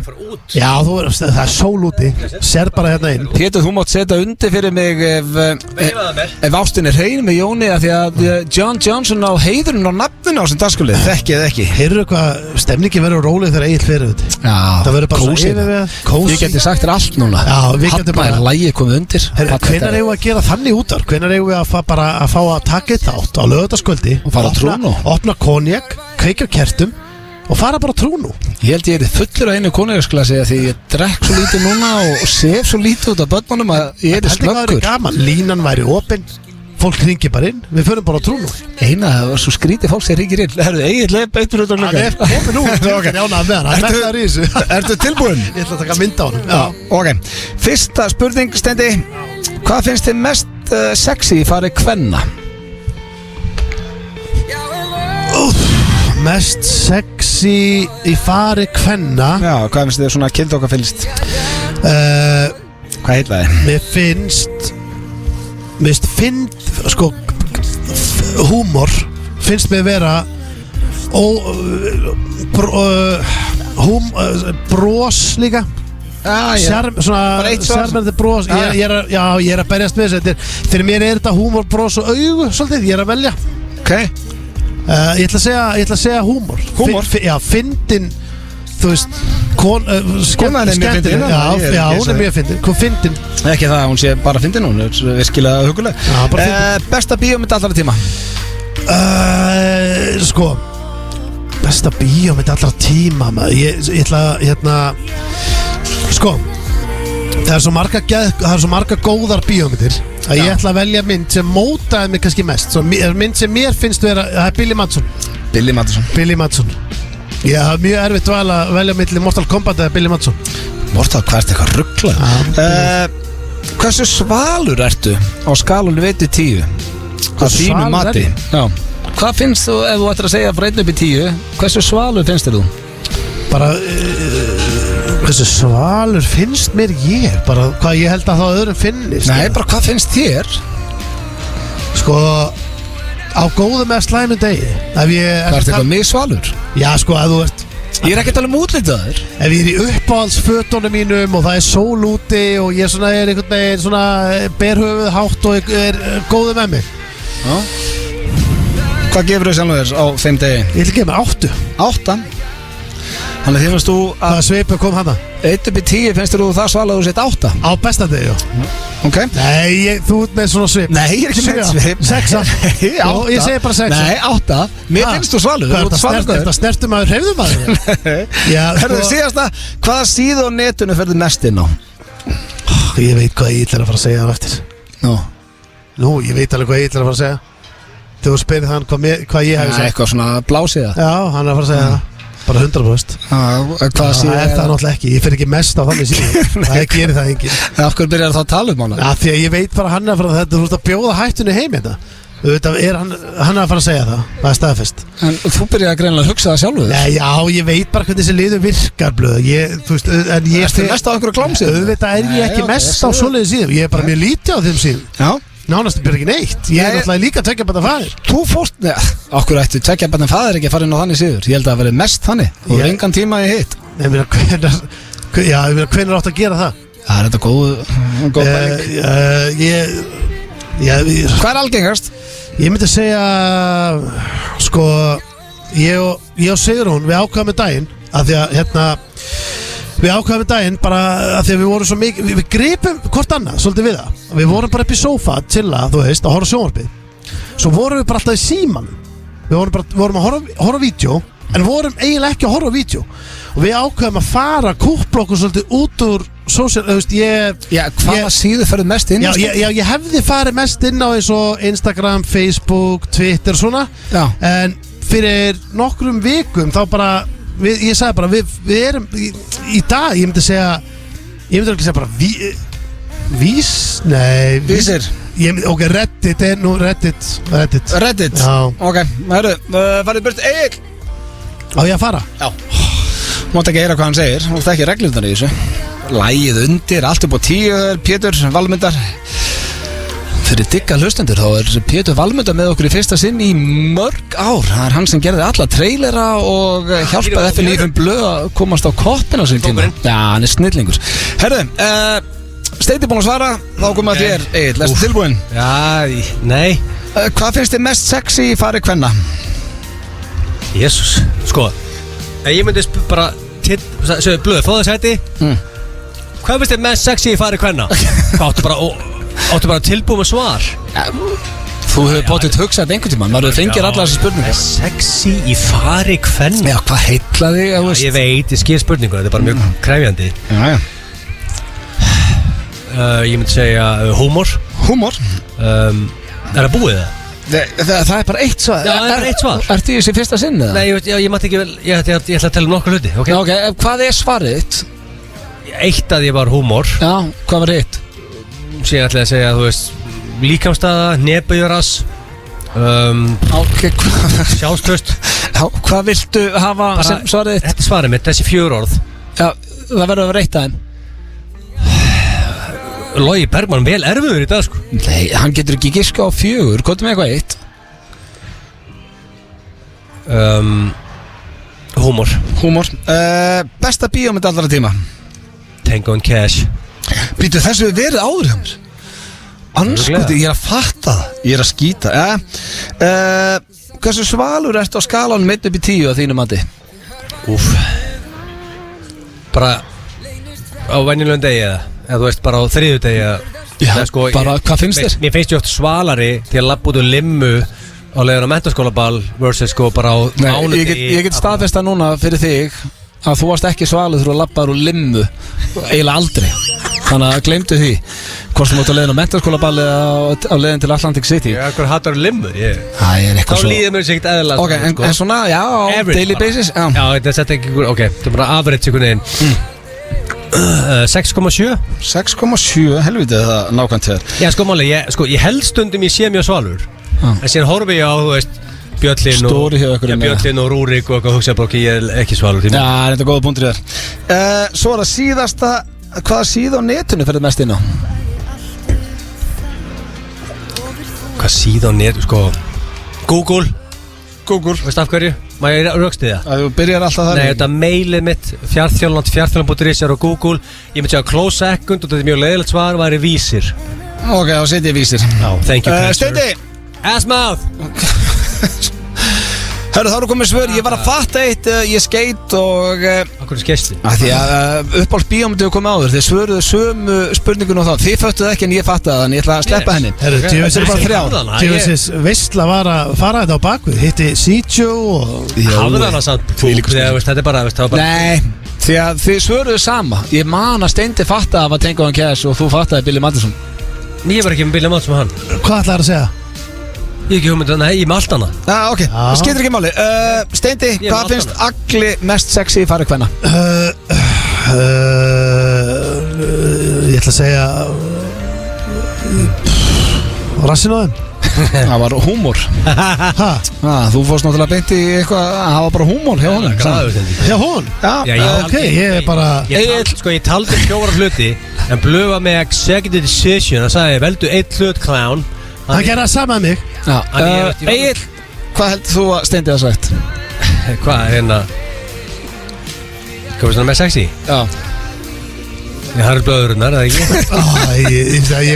Já, það er sól úti. Sér bara hérna inn. Pétur, þú mátt setja undir fyrir mig ef ástin er hrein með Jóni af því að John Johnson á heiðurinn á nafninu á sem dagskálið, þekkið ekki. Heyrðu hvað, stemningi verður róleg þegar Egill fyrir þetta. Já, Það verður bara kósí. kósí. Ég geti sagt þér allt núna. Já, við getum Hafna er lægi komið undir. Hvenær eigum við að gera þannig útvar? Hvenær eigum við að fá að taka eitt átt á laugardagskvöldi Og fara á Trúnó. Opna konjak, kveikja á kertum og fara bara á Trúnó. Ég held ég er fullur að einu konjagsglasi því ég drekk svo lítið núna og sef svo lítið út af börnunum að ég er Þetta væri slöggur. gaman, línan væri opinn. Fólk ringi bara inn, við förum bara á Trúnó. Eina, það var svo skrítið fólk sem ringir inn. Herðu, eiginlega beitur út af Hann er gluggann. opinn út, ég er ánað með hann. Hann er metnaður í þessu. Ertu tilbúin? Ég ætla að taka mynd á hann. Já, ok. Fyrsta spurning, Steindi. Hvað finnst þið mest sexy í fari kvenna? Mest sexy í fari kvenna. Já, hvað finnst þið svona kind okkar fylgst? Hvað heitla þið? Mér finnst sko húmor finnst mér vera bros líka. Bara eitt svar. Sjarmerandi bros. Ég er að berjast með þessu. Fyrir mér er þetta húmor, bros og augu svolítið, ég er að velja. Ok. Ég ætla að segja húmor. Húmor? Já, fyndin. Þú veist Konan er mjög fyndin. Já, hún er mjög fyndin. Hvað fyndin? Ekki það að hún sé bara fyndin, hún er virkilega huguleg. Já, bara fyndin. Besta bíómynd allra tíma? Sko besta bíómynd allra tíma ég ætla hérna sko það er svo marga góðar bíómyndir að ég ætla að velja mynd sem mótaði mig kannski mest. Svo mynd sem mér finnst vera, það er Billy Madison. Ég haf mjög erfitt val að velja milli Mortal Kombat eða Billy Madison. Mortal, hvað er þetta eitthvað ruggla? Hversu svalur ertu á skalunni veiti 10? Hvað Hversu þínu svalur mati? er ég? Já. Hvað finnst þú, ef þú ættir að segja frá 1 upp í 10, hversu svalur finnst þér þú? Bara hversu svalur finnst mér ég? Bara hvað ég held að það öðrum finnist. Nei, bara hvað finnst þér? Sko á góðum eða slæmum degi. Hvað er þetta eitthvað mig svalur? Já, sko, að þú ert Ég er ekki að tala um útlitaður. ef ég er í uppáhaldsfötunum mínum og það er sól úti og ég svona er einhvern veginn svona berhöfuð hátt og er góður með mig. Já. Hvað gefur þau sjálf þér á þeim degi? Ég ætla að gefa mér 8. 8. Þannig að þið finnst þú að Hvaða svipur kom hana? 1 upp í 10 finnst þú það svalur að þú sett 8. Á besta degi, já. Ok. Nei, þú ert með svona svip. Nei, ég er ekki með svip. 6. Nei, 8. Ég segi bara 6. Nei, 8. Mér finnst þú svalur. Hvað er þetta snertum maður, hreyfðum maður? Já, Herðu, síðasta, hvaða síðu á netinu ferðu mest inn á? Ég veit hvað ég ætla að fara að segja á eftir. Nú, ég veit alveg hvað ég ætla að fara að segja. Þegar þú spyrir hann hvað ég hef sagt. Eitthvað svona blásíða. Já, hann er að fara að segja það. Bara 100%. Hvaða Það síða er það náttúrulega ekki, ég fyrir ekki mest á þannig síðan. Það gerir það enginn. Af hverju byrjar það að tala um hana? Já, því að ég veit bara hann er að fara þetta, þú ert að bjóða hættunni heim þetta. Auðvitað er hann er að fara að segja það er staðfest. En þú byrjar greinilega að hugsa það sjálfur. Nei, já, ég veit bara hvernig þessi liður virkar blöð. Þú veist, en ég Ertu mest á einhverju klámsíðu? Auðvitað er ég ekki Nei, mest ok, á svoleiðis síðum. Ég er bara mjög lítið á þeim síðum. Já. Nánast byrja ekki neitt. Ég er Nei. náttúrulega líka að tekja bara faðir. Þú fórst, okkur ættu tvekja barnið faðir ekki að fara inn á þannig síður. Ég held að það verið mest þannig. Þú er engan tíma í hitt. Ég meina, hvenær átt að gera það? Það er þetta góð pæling. Hvað er algengast? Ég myndi segja sko ég og Sigrún við ákvaðum með daginn að því að við ákvaðum með daginn bara að því að við vorum svo mikið við gripum hvort annað svolítið við það við vorum bara upp í sófa að chilla þú veist að horfa sjónvarpið svo vorum við bara alltaf í síman við vorum að horfa vídeo en vorum eiginlega ekki að horfa á vídeo og við ákveðum að fara kúpblokkur svolítið út úr social, þú veist, hvaða síðu ferðu mest inn á? ég hefði farið mest inn á eins og Instagram, Facebook, Twitter svona, en fyrir nokkrum vikum þá bara ég sagði bara, við erum í dag, ég myndi ekki segja bara Vísir ok, Reddit er nú Reddit Já. Ok, hörru, farið burt Egill. Á ég að fara? Já. Mátt ekki heyra hvað hann segir, mátt ekki reglurnar í þessu. Lægið undir, allt upp á 10. Pétur Valmundar. Fyrir digga hlustendur þá er Pétur Valmundar með okkur í fyrsta sinn í mörg ár. Það er hann sem gerði alla trailera og hjálpaði FN Blöð að komast á koppin á sín tíma. Já, hann er snillingur. Herðu, Steindi búin að svara, þá komum að þér Egill, erstu tilbúin? Já, nei. Hvað finnst þið mest sexy í fari kvenna? Jésús, sko ég myndi bara Blöð, fá það sæti Hvað finnst þið mest sexy í fari kvenna? Áttu bara tilbúið með svar Þú hefur bóttið hugsað einhvern tíma, maður fengir allar þessi spurningar. Sexy í fari kvenna? Já, hvað heitlaði? Ég veit, ég skil spurningu, þetta er bara mjög krefjandi. Já. Ég myndi segja húmor. Húmor? Er það búið það? Það er bara eitt svar. Já, það er bara eitt svar. Ertu í þessi fyrsta sinn eða? Nei, ég mátti ekki vel, ég ætla að tella nokkur hluti, ok? Já, ok, hvað er svarið þitt? Eitt að ég var húmor. Já, hvað var hitt? Sér ætla að segja, þú veist, líkamstaða, nebujöras, sjálfströst. Já, hvað viltu hafa sem svarið þitt? Þetta er svarið mitt, þessi 4 orð. Já, það verður að vera eitt aðeim. Logi Bergmann vel erfiður í dag, sko. Nei, hann getur ekki giska á 4, hvað er með eitthvað eitt? Húmor. Húmor. Besta bíómynd allra tíma? Tango and Cash. Býtu, þessu við verið áður hjá mér. Anskoti, ég er að fatta það. Ég er að skýta. Hversu svalur ertu á skalanum 1 upp í 10 á þínu mati? Úf. Bara á venjulegum degi eða þú veist bara á þriðjudegi Já, sko, bara hvað finnst þér? Mér finnst ég oft svalari til að labba út úr limmu á leiðin á menntaskólaball versus sko bara á mánudegi. Ég get staðfesta núna fyrir þig að þú varst ekki svalur þegar þú labbaður úr limmu eiginlega aldrei. Þannig að gleymdu því hvort þú mátt á leiðin á menntaskólaball eða á leiðin til Atlantic City. Já, hvað hattar limmur? Það er eitthvað svo. Þá líður mér sér ekkert eðlilega. Ok, en svona, já, á daily basis. Já, þetta setja ekki, ok, þetta er bara average einhvern veginn. 6,7 6,7, helvítið það nákvæmt þér. Já, sko máli, ég held stundum ég sé mjög svalur en síðan horfi ég á, þú veist, Bjöllin og Rúrik og eitthvað hugsa bara ekki, ég er ekki svalur. Já, þetta er góða punktur þér. Svo er það síðasta, hvaða síða á netinu ferðið mest inn á? Hvað síða á netinu, sko Google, veist af hverju? Má ég rauksti það? Þú byrjar alltaf þar. Nei, þetta mailið mitt fjarþjálfland.is er á Google. Ég myndi segja close second og þetta er mjög leiðilegt svar væri vísir. Ok, þá setjum ég vísir. Thank you, Steindi! Assmouth! Hörru, þá eru komið svör. Ég var að fatta eitt, ég skeit og Akkur er skeisti? Því að uppáhalds bíómyndið hefur komið áður. Þið svöruðu sömu spurningun á það. Þið föttuðu ekki en ég fattaði þannig ég ætla að sleppa henni. Þetta er bara 3. Tjóðsins veistla var að fara þetta á bakvið. Hitti Sítjó og Hafðu það samt þetta er bara, Nei, því að þið svöruðu sama. Ég man að Steindi fattaði að var Tango and Cash og þú fattaði Billy Madison. Ég var ekki með Billy Madison með hann. Hvað ætlaði að segja? Ég ekki hugmynd, nei, ég með allt hana. Ok, það skiptir ekki máli. Steindi, hvað finnst Agli mest sexy í fari kvenna? Ég ætla að segja rassinn á þeim. Það var húmor. Þú fórst náttúrulega beint í eitthvað, það var bara húmor hjá honum. Já, hún? Ok, ég er bara Ég taldi 4 hluti en Blöð var með executive decision og sagði, veldu 1 hlut clown. Það gerði það sama með mig. Egill, hvað heldur þú að Steindi hafa sagt? Hvað, hérna Hvað finnst það með sexy? Já. Það eru blöðurinnar, eða ekki? Ég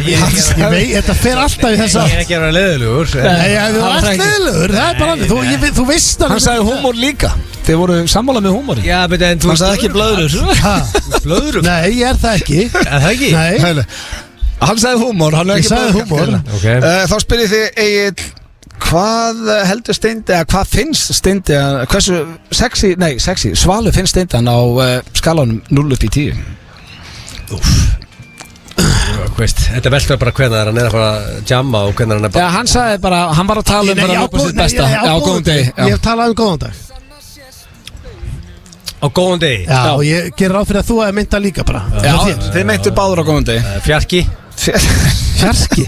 veit, þetta fer alltaf í þess að Ég er ekki að vera leiðilegur. Nei, þú ert leiðilegur, það er bara þú veist að Hann sagði húmor líka. Þið voru sammála með húmori. Já, bet en þú Hann sagði ekki blöður. Blöður? Nei, ég er það ekki. Er það ekki? Nei. Hann sagði húmor, hann er ekki blöður. Ég sagði húmor. Okay. Þá spyrir þið Egill, Hvað heldur Steindi, eða hvað finnst Steindi, hversu sexy, svalur finnst Steindi hann á skalanum 0 upp í 10? Þetta veldur bara hvernig hann að fara að jamma og hvernig hann bara... Já, hann sagði bara, hann var að tala bara að lupa sitt besta. Já, góðan degi. Ég hef talað góðan dag. Á góðan degi? Já, og ég gerir ráð fyrir að þú hefði myndað líka bara. Já, þið meintu báður á góðan degi. Fjarki. Fjarki?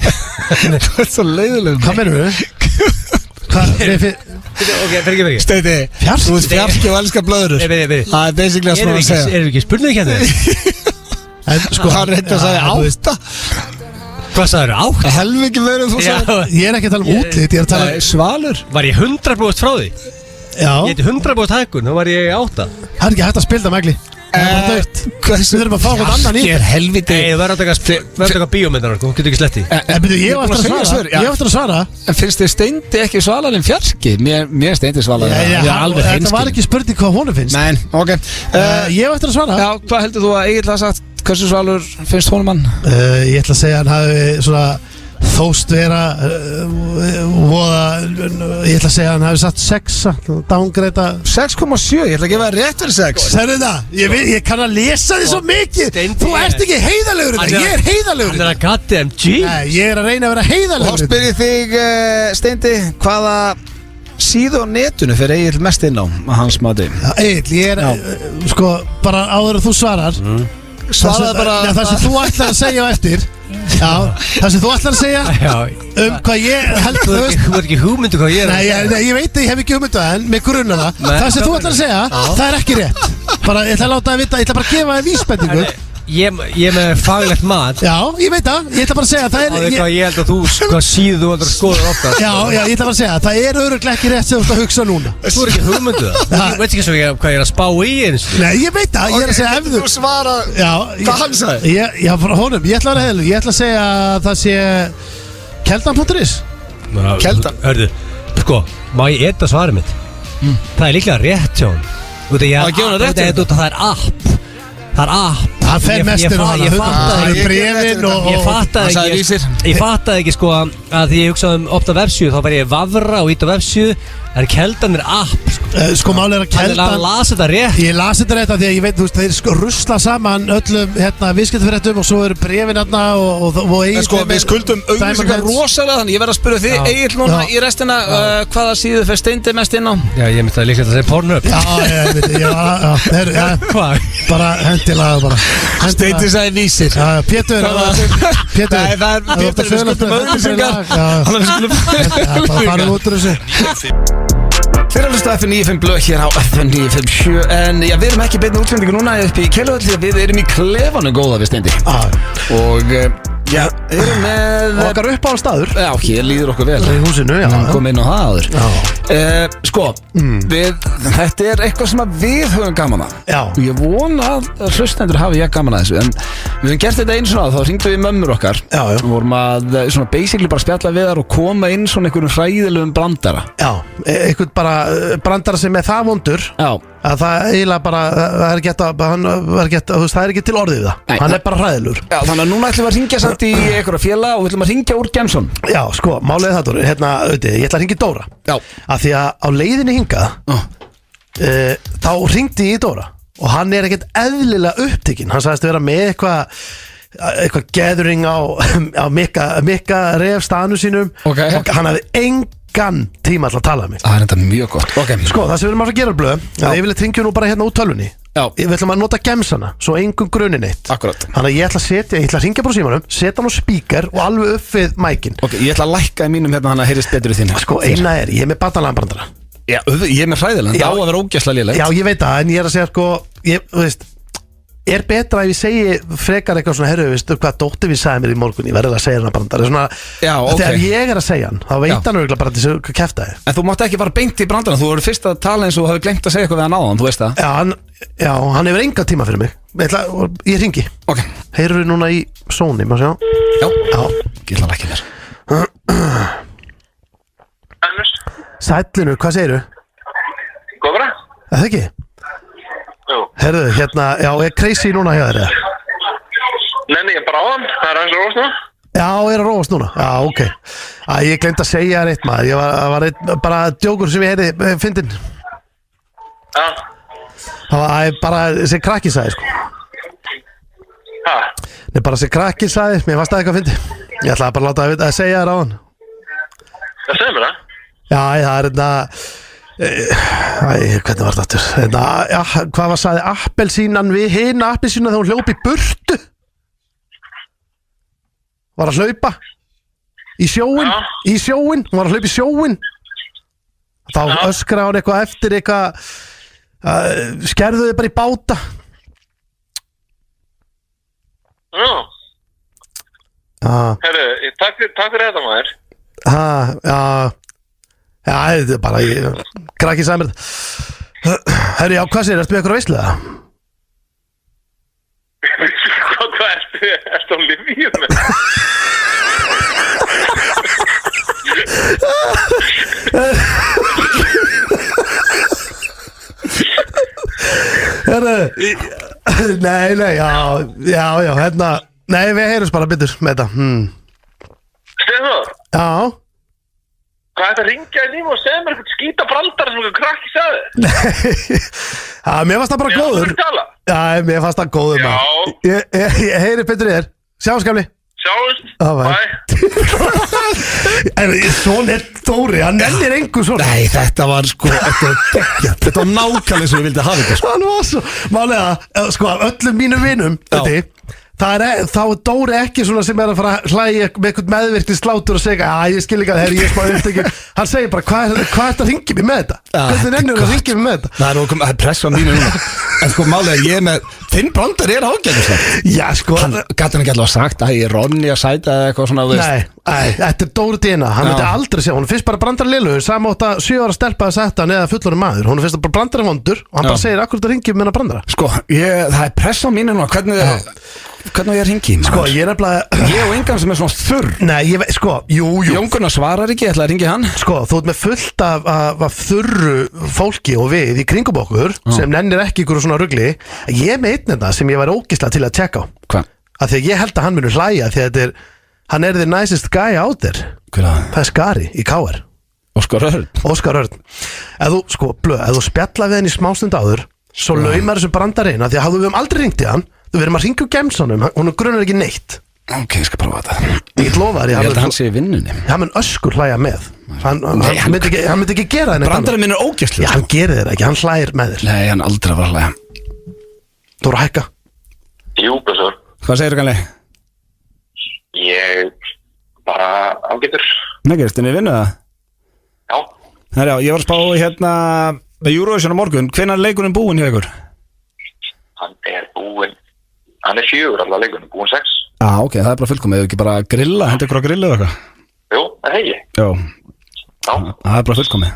Það er svo leiðileg. Hvað meinur við? Hvað? Ok, fyrir ekki. Steindi, þú ert fjarki og elskar blöðurur. Það er basically að svona að segja. Erum við ekki spurning hérna? En sko, hann reyndi að sagði 8. Hvað sagður, 8? Helviki verður þú sagði. Ég er ekki að tala um útlit, ég er að tala um svalur. Var ég 100% frá því? Já. Ég heiti 100% hækkun, þá var ég 8. Það er ekki hægt að spila það megli. Það er bara dögt. Við þurfum að fá hvort annan í. Ég er helviti. Nei, þú verður að taka bíómyndar, þú getur ekki sletti. En byrju, ég var eftir að svara. En finnst þið Steindi ekki svalar en Fjarki? Mér Steindi svalar. Þetta var ekki spurning hvað honum finnst. Nei, ok. Ég var eftir að svara. Já, hvað heldur þú að Egill hafa sagt? Hversu svalur finnst honum hann? Ég ætla að segja hann hafi svona þóst vera voða, ég ætla að segja hann hafi satt 6 downgreita 6,7, ég ætla að gefa það rétt fyrir 6. Segðu það, ég kann að lesa því svo mikið. Þú ert ekki heiðalegur í þetta, ég er heiðalegur í þetta. Hann er að goddamn G. Nei, ég er að reyna að vera heiðalegur. Og þá spyr ég þig, Steindi, hvaða síðu á netinu fyrir Egill mest inn á hans mati? Egill, ég er, sko, bara áður að þú svarar Svaraði bara það sem þú ætlar að segja á eftir. Já, það sem þú ætlar að segja hvað ég held. Þú er ekki hugmyndu hvað ég er. Nei, ég veit að ég hef ekki hugmyndu en með grunna það sem þú ætlar að segja, það er ekki rétt. Bara, ég ætla að láta það vita, ég ætla bara að gefa það vísbendingu. Ég er með faglegt mat. Já, ég veit það, ég ætla bara að segja það er ég held að þú, hvað síðu þú ætlar að skoða ofta. Já, ég ætla bara að segja það er örugglega ekki rétt sem þú ætla að hugsa núna. Þú er ekki hugmyndu það. Þú veit ekki svo hvað ég er að spá í eins. Nei, ég veit það, ég er að segja ef þú svara hvað hann sagði. Já, frá honum, ég ætla að vera heiðalur. Ég ætla að segja að það sé keldan.is. Keldan? Hörðu, sko, má ég eta svarið mitt? Það er líklega rétt hjá hann. Það er app. Það fer mestir á hana. Ég fattaði ekki sko að því ég hugsaði opna vefsíðu þá var ég vafra og ít á vefsíðu. Það er keldan app sko málið er að keldan Hann las þetta rétt. Ég las þetta rétt af því að ég veit, þú veist, þeir sko rusla saman öllum viðskiptafréttum og svo eru bréfin hérna og Egill sko við skuldum auglýsingar rosalega þannig ég verð að spyrja þig Egill núna í restina hvaða síðu fer Steindi mest inn á? Já, ég myndi að líka þetta segja Pornhub. Já, bara hendilega bara. Steindi sagði vísir. Pétur Nei, það er Pétur við skuldum auglýsingar. Þannig við skulum bara fara út úr þessu. Þeir eru að hlusta FN95 blöð hér á FN957 en já, við erum ekki beinni útsendingu núna upp í Keiluhöll því að við erum í klefanum góða við Steindi og já, erum með okkar uppáhald staður. Já, hér líður okkur vel í húsinu, já. Kom inn á það áður sko, þetta er eitthvað sem að við höfum gaman að. Já. Og ég vona að hlustendur hafi ég gaman að þessu en við höfum gert þetta einu svona þá hringdu við mömmur okkar. Já. Við vorum að svona basically bara spjalla við þar og koma inn svona einhverjum hræðilegum brandara. Já, einhvern bara brandara sem er það vondur. Já. Að það eiginlega bara það er ekki til orðið það. Nei, hann er bara hræðilegur. Já, þannig að núna ætlum við að ringja samt í einhverja félag og við ætlum að ringja úr Gemson. Já, sko, málið það Dóri, hérna, ég ætla að ringja í Dóra. Já. Af því að á leiðinni hingað þá ringdi ég í Dóra og hann er ekkert eðlilega upptekinn. Hann sagðist að vera með eitthvað gathering á Mikka Ref stanu sínum og hann hafði engan tíma til að tala um mig. Það er þetta mjög gott. Sko, það sem við erum að gera blöð ég vil tringja nú bara hérna út tölvunni. Við ætlum að nota gemsana svo engum grunin eitt. Akkurat. Þannig að ég ætla að ringja bara símanum, setja hann á speaker og alveg upp við mækin. Ok, ég ætla að lækka í mínum hérna hann að heyrist betur í þínu. Sko, eina er, ég er með barnalambrandara. Já, ég er með hræðilega, það á að vera ógeðslega lélegt. Já, ég veit það, en ég er að segja sko þú veist, er betra ef ég segi frekar eitthvað svona, herru, veistu hvað dóttir við sagði mér í morgun, ég verður að segja hann að brandara svona, þegar ég er að segja hann þá veit hann örgulega bara þessu kæftæði. En þú mátt ekki fara beint í brandarana, þú voru fyrst að tala eins og hafi glemt að segja eitthvað við hann áðan, þú veist það. Já, hann hefur enga tíma fyrir mig. Ég hringi. Ok. Heyrðu núna í Sony, má sjá. Já. Ég ætla að lækka þér. Sællinu, hvað segirðu? Góð bara? Það ekki? Herðu, hérna, já, er crazy núna hjá þér eða? Nei, ég er bara á hann, það er aðeins að róast núna. Já, er að róast núna, já, ok. Ég glemt að segja þér eitt maður Það var bara djókur sem ég heyrði fyndin Já. Það var bara þessi krakki sagði sko Ha? Nei, bara þessi krakki sagði Mér fannst það eitthvað fyndi Ég ætlaði bara að láta að segja þér á hann Það segir mér það? Já, það er þetta hvernig var þetta aftur? Já, hvað var sagði appelsínan við hina appelsínan þegar hún hljóp í burtu Var að hlaupa Í sjóin, Já. í sjóin Hún var að hlaupa í sjóin Þá Já. öskraði hún eitthvað eftir eitthvað Skerðu þið bara í báta Já. Herru, takk fyrir þetta maður. Já, þetta er bara krakki sagði mér þetta Herri, já, hvað segir, ertu með eitthvað veislega? Hvað ertu á lyfjum með? Herri, nei, já, hérna Nei, við heyrjumst bara byttur með þetta Stefán, Já hvað er þetta að ringja í líf og segja mér eitthvað skýta brandara sem eitthvað krakki sagði? Já, mér fannst það bara góður Já, mér fannst það góður Já. maður. Ég heyri byttur í þér Sjáum skamli Sjáumst, bye. bye. Svon er Dóri, hann nennir engu svona Nei, þetta var sko Þetta var nákvæmlega sem ég vildi hafa þetta sko. Hann var svo Málega, sko, af öllum mínum vinum Þá er Dóri ekki svona sem er að fara að hlæja með eitthvað meðvirkni slátur og segja ég skil ekki að það ég smá upptekið Hann segir bara, hvað er þetta að ringja mér með þetta? Hvernig nennir það að ringja mér með þetta? Það er press á mínu núna En sko málega ég er með Þinn brandar er ágæðislega Já, sko Hann gæti hann ekki alveg að sagt að ég er Ronny að sæta eða eitthvað svona þú veist. Nei, þetta er Dóri Dina Hann myndi aldrei segja, hún finnst bara brandar lilu Samótt að 7 ára stelpa að setja hann eða fullorinn maður Hún finnst bara brandar vondur Og hann bara segir, akkur þetta ringja mér með brandara Sko, það er press á mínu núna Hvernig ég ringi Sko, ég er nefnilega Ég og engan sem er svona þurr Nei, ég veit, sko, jú Jón Gunnar svarar ekki, ég ætla að ringi hann Sko, þú ert með fullt af þurru fólki og við í kringum okkur sem nennir ekki ykkur svona rugli Ég er með einn þetta sem ég var ógeðslega til að tjekka á Hvað? Af því að ég held að hann muni hlæja Því að hann er the nicest guy out there Hver að Það er Skari í KR Óskar Örn Óskar Örn Ef þú spjalla við henni í smástund áður Svo laumar þessu brandarinn Því að við höfum aldrei ringt í hann Þú verðum að ringja úr gemsanum Hún grunar ekki neitt Ok, ég skal prófa þetta Ég get lofa þér Ég held að hann sé í vinnunni Hann mun öskur hlæja með Hann myndi ekki gera það Brandarinn minn er ógeðslega Já, hann gerir þér ekki, hann hlægir með þér Nei, hann aldrei var að hlæja Þú voru að hækka Jú, blessur. Hvað segir þú kannski? Ég bara ágætur. Nei, gerist þinni vinnu það? Já. Herjá, ég var að spá hérna Eurovision á morgun Hvenær er leikurinn búinn hjá ykkur? Hann er búinn. Hann er 4 allar leikunum, búinn 6. Ok, það er bara fullkomið Ef ekki bara að grilla, hendi ykkur að grilla eða eitthvað Jú, það hegi. Já, Já, það er bara fullkomið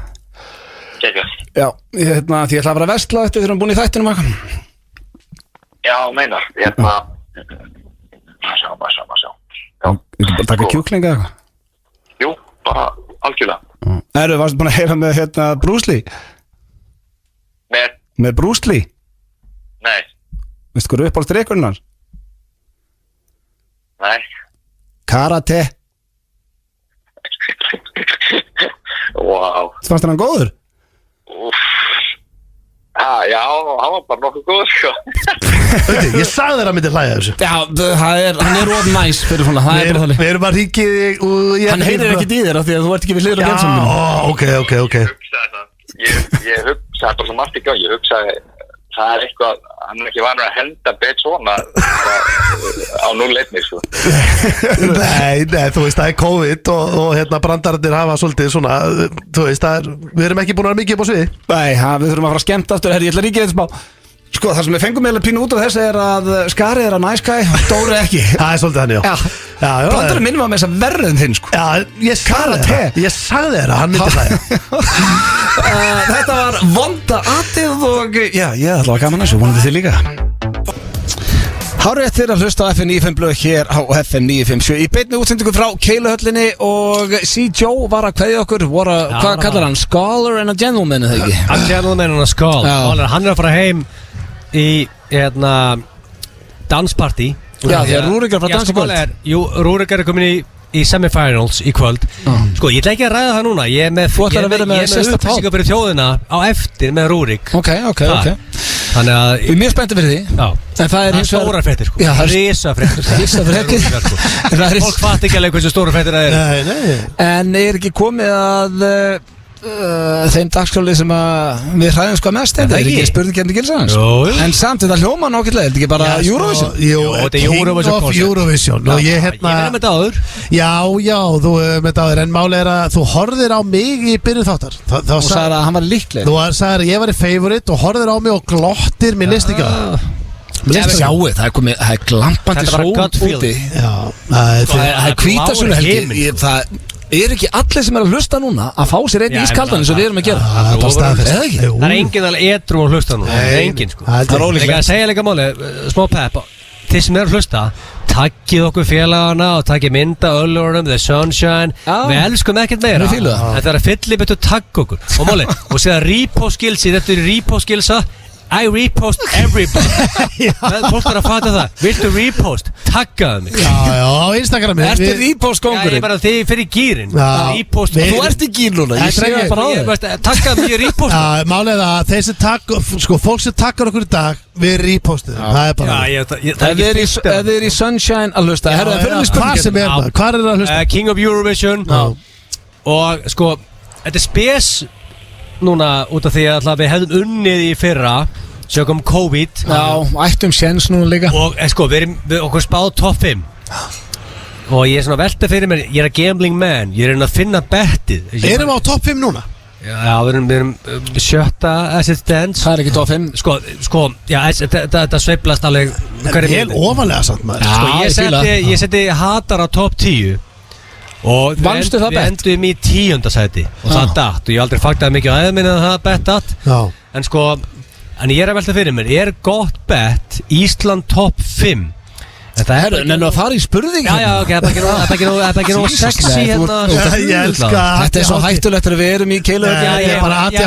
geggjað. Já, því ég ætla að vera að vesla eftir þegar hann búinn í þættinum eitthvað Já, meinar. Sjá. Já. Ég bara taka kjúklinga eða eitthvað Jú, bara algjörlega. Varstu búin að heyra með Bruce Lee? Með Bruce Lee? Nei. Veistu hvað uppáhalds drykkurinn hans? Nei. Karate Wow. Fannst hann góður? Úff. Já, hann var bara nokkuð góð, sko. Ég sagði þér að myndi hlæja þessu Já, hann er of næs fyrir svona, það er bara þannig Við erum að ringið þig Hann heyrir ekkert í þér af því að þú ert ekki við hliður á gemsanum Ok Ég hugsaði bara svo margt í gang. Ég hugsaði, það er eitthvað, hann er ekki vanur að henda bet svona á 0-1, sko. Nei, þú veist, það er COVID og hérna brandararnir hafa svolítið svona Þú veist, við erum ekki búin að vera mikið upp á sviði Nei, við þurfum að fara að skemmta aftur Herri, ég ætla að ríkja þetta smá Sko, það sem við fengum meðlega pínu út af þessu er að Skari er að nice guy, Dóri ekki Það er svolítið hann, já Brandarinn minn var með þess að verður en þinn, sko Já, ég sagði þér að hann myndi hlæja Þetta var vonda atið og já, ég ætla að gaman þessu, vonandi þið líka Hárið þér að hlusta á FM 95 blöð hér á FM 957 Í beinni útsendingu frá Keiluhöllinni og C.Joe var að kveðja okkur Hvað kallar hann? Scholar and a gentleman, eða ekki? A gentleman and a scholar Hann er að fara heim í danspartí Já, því að Rúrik er frá dansa kvöld Jú, Rúrik er komin í í semifinals í kvöld Sko, ég ætla ekki að ræða það núna Ég er með upplýsingar fyrir þjóðina á eftir með Rúrik Ok Þannig að Ég er mjög spenntið fyrir því Já, en það er stóra fréttir sko. Já, það er risafréttir Fólk fatt ekki alveg hversu stóra fréttir það er Nei. En er ekki komið að þeim dagskráli sem að við hræðum sko mest þetta er ekki spurningkefni gilsans en samt þetta hljóma nákvæmlega, er þetta ekki bara Eurovision? Jú, King of Eurovision og ég Ég verði með þetta áður Já, þú með þetta áður en máli er að þú horfðir á mig í byrjun þáttar og sagði að hann var líkleg Þú sagði að ég var í favorite og horfðir á mig og glottir mér listi ekki Sjáu, það er glampandi sól úti það er hvítasölu helgi það er ekki allir sem er að hlusta núna að fá sér einn ískaldan eins og við erum að gera Það er enginn alveg edru að hlusta núna Það er enginn sko Það er ólíklegt Ég segja líka máli, smá pepp Þeir sem er að hlusta takkið okkur félagana og takkið mynda Öllurum, The Sunshine Við elskum ekkert meira En það er að fylli betur takk okkur Og máli, og segja repost skillsi Þetta er repost skillsa I repost everybody Fólk er að fatta það Viltu repost? Takkaðu mig Já, á Instagram Ertu repost kongurinn? Ég bara þegar ég fyrir gýrin Repost Þú ert í gýr núna Ég sé það bara á þig Takkaðu mig, ég repost Já, málið að þeir sem takk Sko, fólk sem takkar okkur í dag Við repostið Það er bara Ef þið er í Sunshine að hlusta Hvað sem er það? Hvað er það að hlusta? King of Eurovision Og sko, þetta er spes núna út af því að við hefðum unnið í fyrra sögum COVID ættum séns núna líka og sko við okkur spáð top 5 og ég er svona velta fyrir mér ég er að gambling man, ég er að finna bettið Erum við á top 5 núna? Já, við erum sjötta as it stands Það er ekki top 5 Sko, já, þetta sveiflast alveg Helt ofalega samt maður Sko, ég seti hatar á top 10 Og við endum í 10. sæti Og það datt Og ég aldrei faktaði mikið á æðminni að það bett datt En sko En ég er að velta fyrir mér Er gott bett Ísland top 5 Þetta er Nennu að fara í spurning Já, ok, það er ekki nóg sexy hérna Ég elska Þetta er svo hættulegt að við erum í keilu Ég er bara aðtíð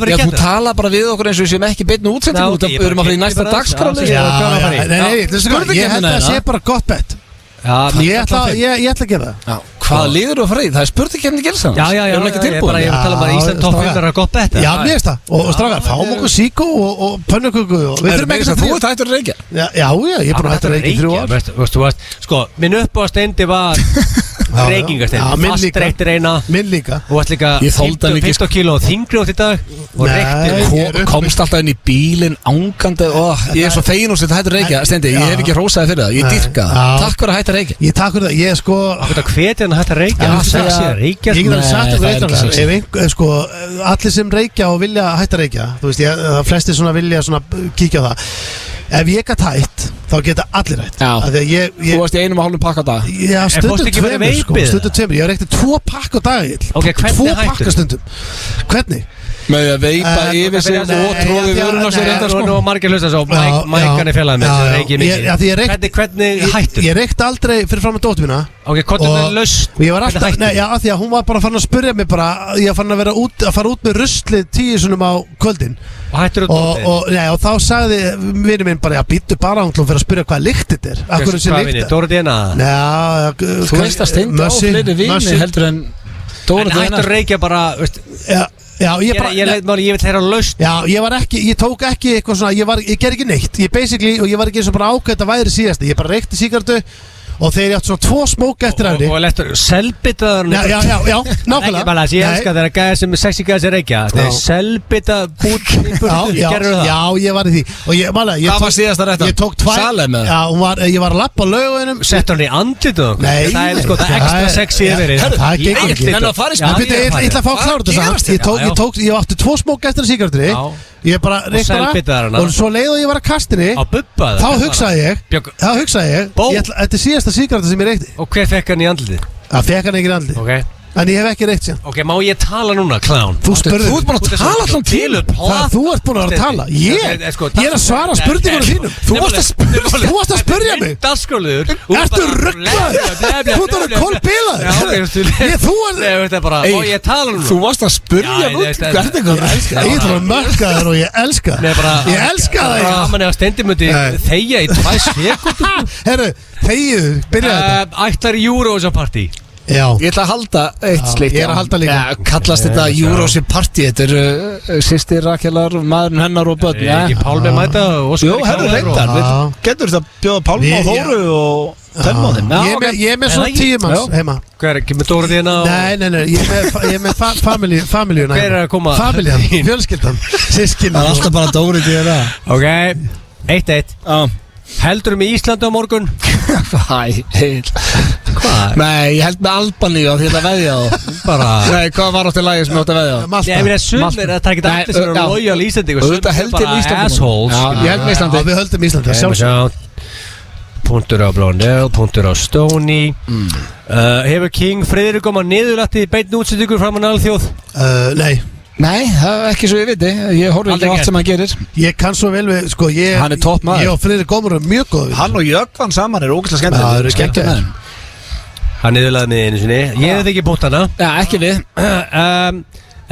Já, þú tala bara við okkur eins og við séum ekki beinu útsendingu Við erum að fara í næsta dagskráli Ég held að það sé bara gott bett Ég ætla að gera það Hvað líður þú að fara í? Það er spurningkefni gilsan Já, ég er bara að tala bara Ísland top 5 er að gott betta Já, mér veist það Og strákar, fáum okkur síkó og pönnuköku Við þurfum ekki að þú ert hættur að reykja Já, ég er bara hættur að reykja í 3 ár Sko, minn uppáðasteindi var reykingasteindi Fastreiktir eina Minn líka Og varst líka 15 kíló þingri átt í dag Og reyktir Komst alltaf inn í bílinn ángandi Ég er svo fegin og þetta hættur að reykja Steindi, ég hef ekki rósaði fyrir það Ég dyrka það Takk fyrir að hætta að reykja Ég takk fyrir það, ég sko hætta að reykja Ég get alveg sagt ykkur sko, allir sem reykja og vilja hætta að reykja Þú veist, það flestir svona vilja svona kíkja á það Ef ég gætt hætt, þá geta allir hætt Þú varst í 1,5 pakka á dag Já, stundum 2 sko, stundum 2 Ég reykti 2 pakka á dag 2 pakka stundum Hvernig? Með að veipa yfir sig og tróði vörun á sig reyndar sko Nú margir hlusta svo, mækan er fjallaði mér Reykji mikið Hvernig hættur? Ég reykti aldrei fyrir fram að dóttur mína Ok, hvort er það laust? Og ég var alltaf, já, því að hún var bara farin að spurja mig bara Ég var farin að fara út með ruslið 10 sunnum á kvöldin Og hættur þú dóttir? Og þá sagði vinur minn bara, já, býttu bara hún fyrir að spurja hvað lykt þetta er Hvað vinni, Dóra Dina? Þú veist að Steindi á fleiri vini heldur en Dóra Dina En hættur reykja bara, veist Já, ég vil þeirra laust Já, ég tók ekki eitthvað svona Ég ger ekki neitt og ég var ekki eins og bara ákveðt að væri síðast Ég bara reykti sígartu og þeir átt svona 2 smóka eftir afni og lettur selbitaðar já, nákvæmlega ekki bara að ég elska þeirra gæði sem sexy gæði sem reykja þeir selbita bút í burtu já, ég var í því og ég hvað var síðast að rætta? Ég tók 2 já, ég var að lappa á laugunum settur hann í andlitu nei það er sko það ekstra sexy yfir það gengur ekki ég ætla að fá klárt þess ég átti 2 smóka eftir sígartunni ég bara reykta og svo leið og ég var að kastinni þá hugsaði ég þetta er síðasta sígarta sem ég reykti og hver fekk hann í andlitið? Það fekk hann ekki í andlitið En ég hef ekki reykt síðan. Ok, má ég tala núna, clown? Þú spurði. Þú ert búin að tala allan tíma. Þú ert búin að vera að tala. Ég er að svara spurningunum þínum. Þú varst að spurja mig. Dagskrálur. Ertu rugglaður? Þú ert að kolbilaður. Þú er bara, má ég tala núna? Þú varst að spurja nú. Hvernig kom það? Ég ætla að mökka þér og ég elska það. Ég elska það. Gaman ef að Steindi myndi þegja í 2 sekúndur. Herru, þegið, byrjaði þetta. Ætlar Eurovision party? Já. Ég ætla að halda eitt slíkt. Ég er að halda líka. Kallast þetta Eurovision party. Þetta eru sýstir Rakelar, maðurinn hennar og börn. Ekki Pálmi mæta og Jú, herru reyndar. Getur þetta að bjóða Pálmi og Þóru og Telma á þeim? Ég er með svona 10 manns heima. Hvað er ekki með Dóra þína? Nei, ég er með familíuna. Hver er að koma? Familían, fjölskyldan, sískinna. Það er alltaf bara Dóri þína. Ok, 1-1. Heldur með Íslandi á morgun? Hvað? Nei, ég held með Albaníu að því að veðja á. Nei, hvað var átti lagi sem ég átti að veðja á? Malta. Ég meina sumir að taka þetta allir sem eru lojal Íslandi. Auðvitað held ég með Íslandi. Assholes. Ég held með Íslandi. Við höldum Íslandi, sjálfsög. Punktur á Blondell, punktur á Stoney. Hefur King Friðrik koma niðurlætti í beinn útsendingu framan alþjóð? Nei, það er ekki svo ég viti. Ég horfi ekki á allt sem hann gerir. Ég kann svo vel við, sko, Hann er topp maður. Ég og Friðrik Gómur er mjög góð. Hann og Jökvan saman er ógeðslega skemmtileg. Já, það eru skemmtileg. Hann niðurlæði mig einu sinni. Ég hef ekki punktana. Já, ekki við.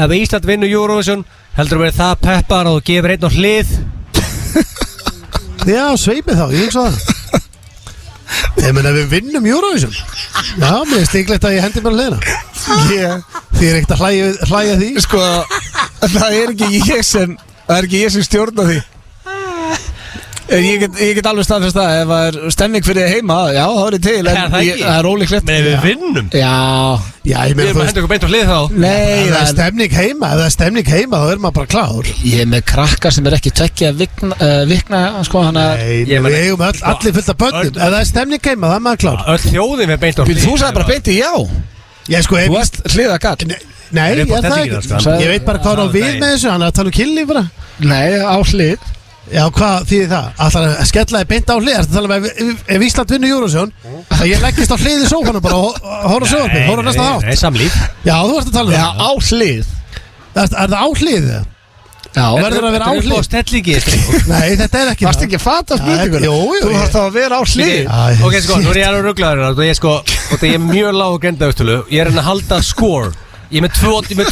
Ef Ísland vinnur Eurovision, heldur þú verið það peppar og þú gefur einn á hlið? Já, sveipið þá, ég hugsa það. Ég menn ef við vinnum Eurovision. Já, mér er stíklegt að ég hendi mér á hliðina. Því er ekkert að hlæja því. Sko, það er ekki ég sem stjórna því. Ég get alveg staðfest það. Ef það er stemning fyrir þig heima, já, þá er ég til. En það er ólíklegt. Men ef við vinnum? Já, ég meina þú veist. Við hendur okkur beint á hlið þá. Nei, ef það er stemning heima, þá er maður bara klár. Ég er með krakkar sem er ekki tveggja vikna, sko, hana. Nei, við eigum allir fullt af börnum. Ef það er stemning heima, þá er maður klár. Öll þjóðin er beint á hlið. Þú sagði bara beint í já. Þú varst hliða gall. Nei, ég veit bara hvað er á við með þessu. Hann er að tala um kynlíf bara. Nei, á hlið. Já, hvað þýðir það? Ætlar að skella þig beint á hlið? Það tala um ef Ísland vinnur Eurovision að ég leggist á hlið í sófanum bara og horfa sjónvarpið, horfa næsta þátt. Nei, samlíf. Já, þú ert að tala um það. Já, á hlið. Er það á hlið? Já, verður að vera á hlið. Þetta er stellingi. Nei, þetta er ekki það. Varst ekki að fatta spurningur? Jú. Þú þarfst að vera á hlið. Ok, sko, nú er ég alveg rugglaður og ég er mjög lág að genda austölu. Ég er að halda score. Ég er með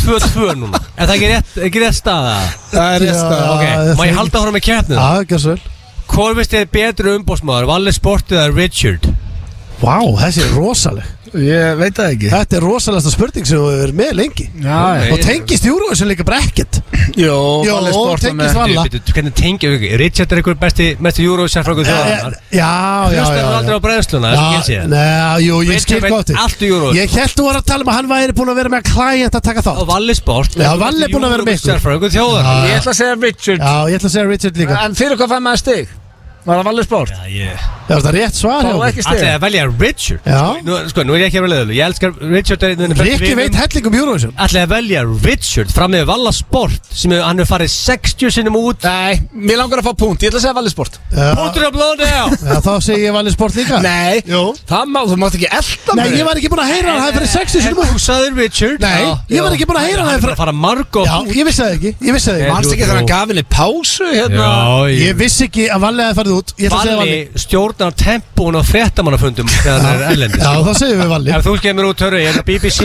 2-2 núna. Er það ekki rétt staða? Það er rétt staða. Ok, má ég halda honum með keppnið? Já, ekki svo vel. Hvor finnst þið betri umbóðsmaður, Valli Sport eða Richard? Vá, þessi er rosaleg. Ég veit það ekki. Þetta er rosalegsta spurning sem við erum með lengi. Já, og tengist Eurovision líka bara ekkert. Jó, Valli Sport tengist Valla. Hvernig tengja við? Richard er einhver mesti Eurovision frá þjóðarinnar. Já. Hlustar þú aldrei á bræðsluna? Ég skil gott. Ég held þú var að tala um að hann væri búin að vera með klæjent að taka þátt. Og Valli Sport. Já, Valli er búin að vera með ykkur. Frá þjóðarinnar. Ég ætla að segja Richard. Já, ég ætla að segja Richard líka. En fyrir hvað fæði maður stig? Var það Valli Sport? Það var það rétt svar hjá mér. Ætlaði að velja Richard. Sko, nú er ég ekki að vera leiðileg. Ég elskar Richard. Rikki veit helling um Eurovision. Ætlaði að velja Richard fram með Valla Sport sem hann hefur farið 60 sinnum út. Nei, mér langar að fá punkt. Ég ætla að segja Valli Sport. Punktur á Blondell. Þá segi ég Valli Sport líka. Nei, þú mátt ekki elda mig. Nei, ég var ekki búin að heyra hann. Það hefur farið 60 sinnum út. Þú sagði Richard. Nei, ég var ekki búin að heyra hann. Það fara marg og... Já, ég vissi það ekki. Manst ekki þegar hann gaf henni pásu hérna? Ég vissi ekki að Valli hefði farið út. Valli stjórnar tempón og fréttamannafundum þegar það er erlendis. Já, þá segjum við Valli. Ef þú kemur út, hörru, ég er á BBC,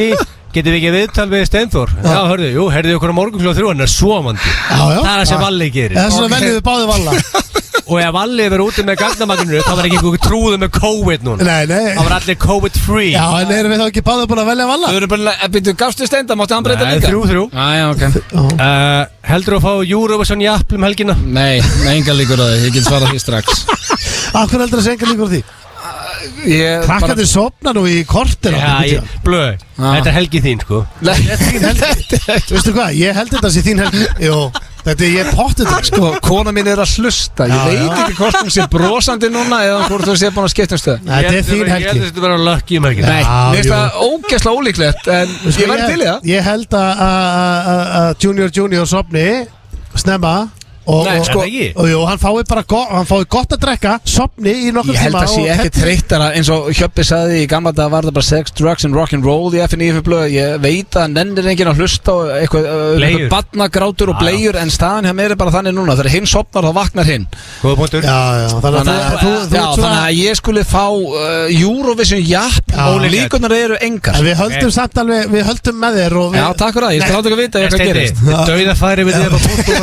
getum við ekki viðtal við Steinþór? Já, hörru, herðu okkur á morgun kl. 3, hann er svomandi. Það er það sem Valli gerir. Það er svona veljum við báði Valla. Og ef Valli verið úti með gagnamagninu, þá var ekki einhver trúðu með COVID núna. Nei. Það var allir COVID-free. Já, en erum við þá ekki báði búin að velja Valla? Þú eru bara, byrju, gafstu Steinda, máttu hann breyta líka? 3-3. Já, ok. Heldur þú að fá Eurovision jafn helgina? Nei, enga líkur á því, ég get svarað því strax. Akkur heldur að segja líkur á því? Krakkarnir sopna nú í kortir. Já, blöð. Þetta er helgi þín, sko. Veistu hvað, ég held þetta sé þín helgi. Jú, þetta ég pottið þetta. Sko, kona mín er að hlusta. Ég veit ekki hvort hún sé brosandi núna eða hvort hún sé búin að skipta um stöð. Þetta er þín helgi. Ég held að þetta vera lucky um helgina. Nei, mér finnst það ógeðslega ólíklegt, en ég væri til í það. Ég held að Junior sopni snemma Nei, sko, og hann fái gott að drekka, sopni í nokkur tíma. Ég held að sé ekki þreyttara eins og Hjöppi sagði í gamla dag var það bara sex, drugs and rock'n'roll í FNÍF blöð. Ég veit að nennir enginn að hlusta á eitthvað barnagrátur og bleiur en staðan hjá mér er bara þannig núna þegar hinn sopnar þá vaknar hinn. Góða punktur. Þannig að ég skuli fá Eurovision japp og líkunar eru engar. Við höldum samt alveg, við höldum með þér. Já, takk fyrir það, ég skal láta ekki að vita hvað gerist. Dauðafæri við þér á punktum.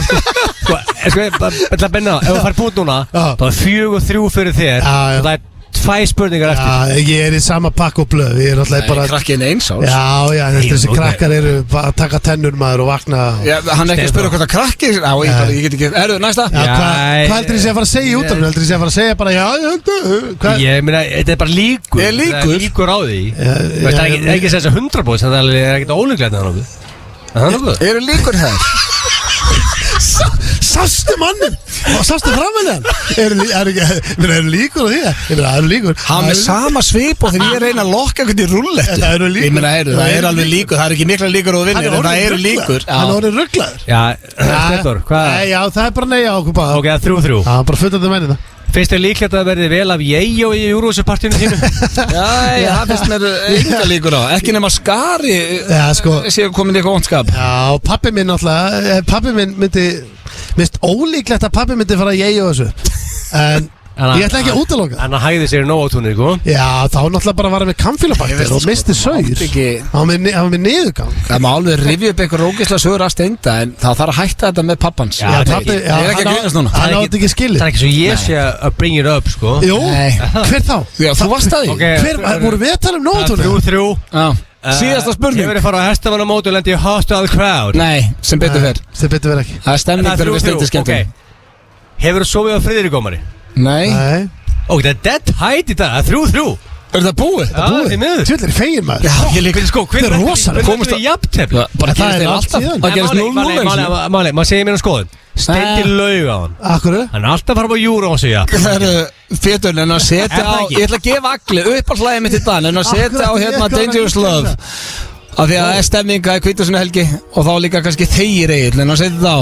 Ef þú fær punkt núna þá er 4-3 fyrir þér og það er 2 spurningar eftir. Já, ég er í sama pakk og blöð. Ég er náttúrulega bara krakkin eins árs. Já, þessi krakkar eru að taka tennur maður og vakna. Já, hann er ekki að spyrja hvort það krakki. Já, ég get ekki. Næsta. Hvað heldur ég sé að fara að segja í útvarpinu? Heldur ég sé að fara að segja bara já, ég meina, þetta er bara líkur. Það er líkur á því. Það er ekki að segja 100%, það er ekkert ólíklegt. Eru líkur þær? Sástu mannin og sástu framhennan. Eru líkur á því? Eru líkur. Hann er sama svip og þegar ég reyna að lokka hvernig rúllettu. Það eru líkur. Ég meina, það er alveg líkur. Það er ekki mikla líkur og vinnir en það eru líkur. Hann er orðið rugglaður. Já, Steindór, hvað? Já, það er bara nei á okkur bara. Ok, 3-3. Já, bara fullandi mennina. Finnst þér líklegt að verði vel af Yeyo í Eurovision-partíinu sínu? Já, það finnst mér enga líkur á. Ekki nema Skari séu komin í eitthvað ondskap. Já, pappi minn náttúrulega, pappi minn minnst ólíklegt að pappi myndi fara að Yeyo þessu. En ég ætla ekki að útiloka. En hann hægði sér í nógatúnir, sko? Já, þá náttúrulega bara var hann með kamfílabakter og misti saur. Hann var með niðurgang. Það má alveg rifja upp einhver rókislega sögur að Steinda en það þarf að hætta þetta með pappans. Já, pappi, ég er ekki að grínast núna. Hann átti ekki skilið. Það er ekki svo ég sé að bring it up, sko. Jú, hver þá? Já, þú varst að því. Hver, voru við að tala um nógatúnir? 3-3. Síðasta spurning. Hefur þið farið á hestamanamóti og lendi í hostile crowd? Nei, sem betur fer. Sem betur fer ekki. Það er stemning fyrir við Steindi skemmtum. Hefur þið sofið á Friðrikómari? Nei. Og það er dead height í dag, 3-3. Er það búið? Já, því miður. Tjóðlega er fegin maður. Já, ég líka. Sko, það er rosalega. Komast það jafntefni? Bara gerist þeir alltaf. Það gerist 0-0. Máli, maður segir mér á skoðun. Steindi laug á hann. Akkur? Hann er alltaf fara á Euro og segja. Það eru Pétur, en að setja á, ég ætla að gefa Agli uppáhaldslægið mitt í dag, en að setja á hérna Dangerous Love. Af því að það er stemminga í Hvítasunnu helgi og þá líka kannski þegir Egill, en að setja þetta á.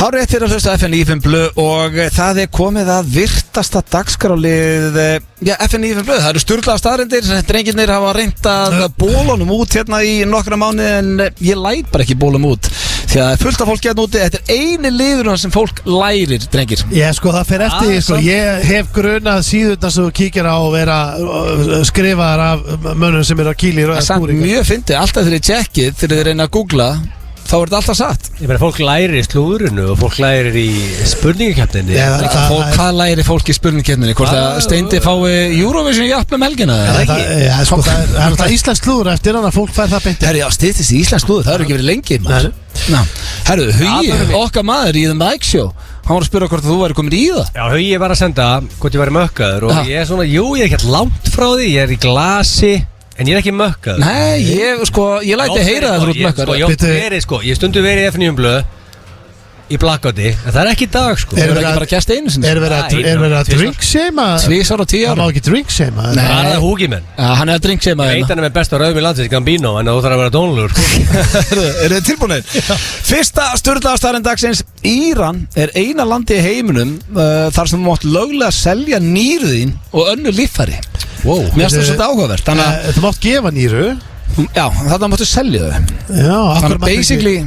Hárið eftir að hlusta FNÍF blöð og það er komið að virtasta dagskrálið FNÍF blöð. Það eru sturglaða staðreyndir, drengirnir hafa reynt að bólunum út hérna í nokkra mánuði en ég læt bara ekki bólum út því að það er fullt af fólki hérna úti. Þetta er eini liður sem fólk lærir, drengir. Ég sko það fer eftir því sko, ég hef grunað síðurnar sem þú kíkir á og vera skrifaðar af mönnum sem eru að kýla í rauða skúringa. Það er mjög fyndið, alltaf þegar ég tjekkið, þegar þið reyna að googla þá er þetta alltaf satt. Ég meina, fólk lærir í slúðrinu og fólk lærir í spurningakeppninni. Hvað lærir fólk í spurningakeppninni? Hvort að Steindi fái Eurovision japp helgina? Já, sko, það er alltaf íslensk slúður eftir hann að fólk fær það beint. Herri, já, styttist í íslensk slúður, það eru ekki verið lengi. Herru, Hugi, okkar maður í The Mike Show, hann var að spyrja hvort þú væri komin í það. Já, Hugi var að senda hvort ég væri mökkaður og ég er svona, ég er ekki langt frá því, ég er í glasi. En ég er ekki mökkað. Nei, ég læti heyra það út mökkað. Ég stundu verið í FNÍF blöð í Blackouti, en það er ekki í dag sko. Er verið ekki bara að gæsta einu sinni? Er verið að drink-shama? 2 ára og 10 ára. Það má ekki drink-shama. Nei, það er Hugi menn. Já, hann er að drink-shama. Ég veit hann er með besta rauðum í landsins, Gambino, en þú þarf að vera dónalur sko. Er þið tilbúinir? Fyrsta sturlaða staðreynd dagsins. Íran er eina landi í heiminum þar sem þú mátt löglega selja nýru þín og önnur líffæri. Wow. Mér finnst það svolítið áhugavert. Þú mátt gefa nýru. Já, þarna máttu selja þau. Já, þannig basically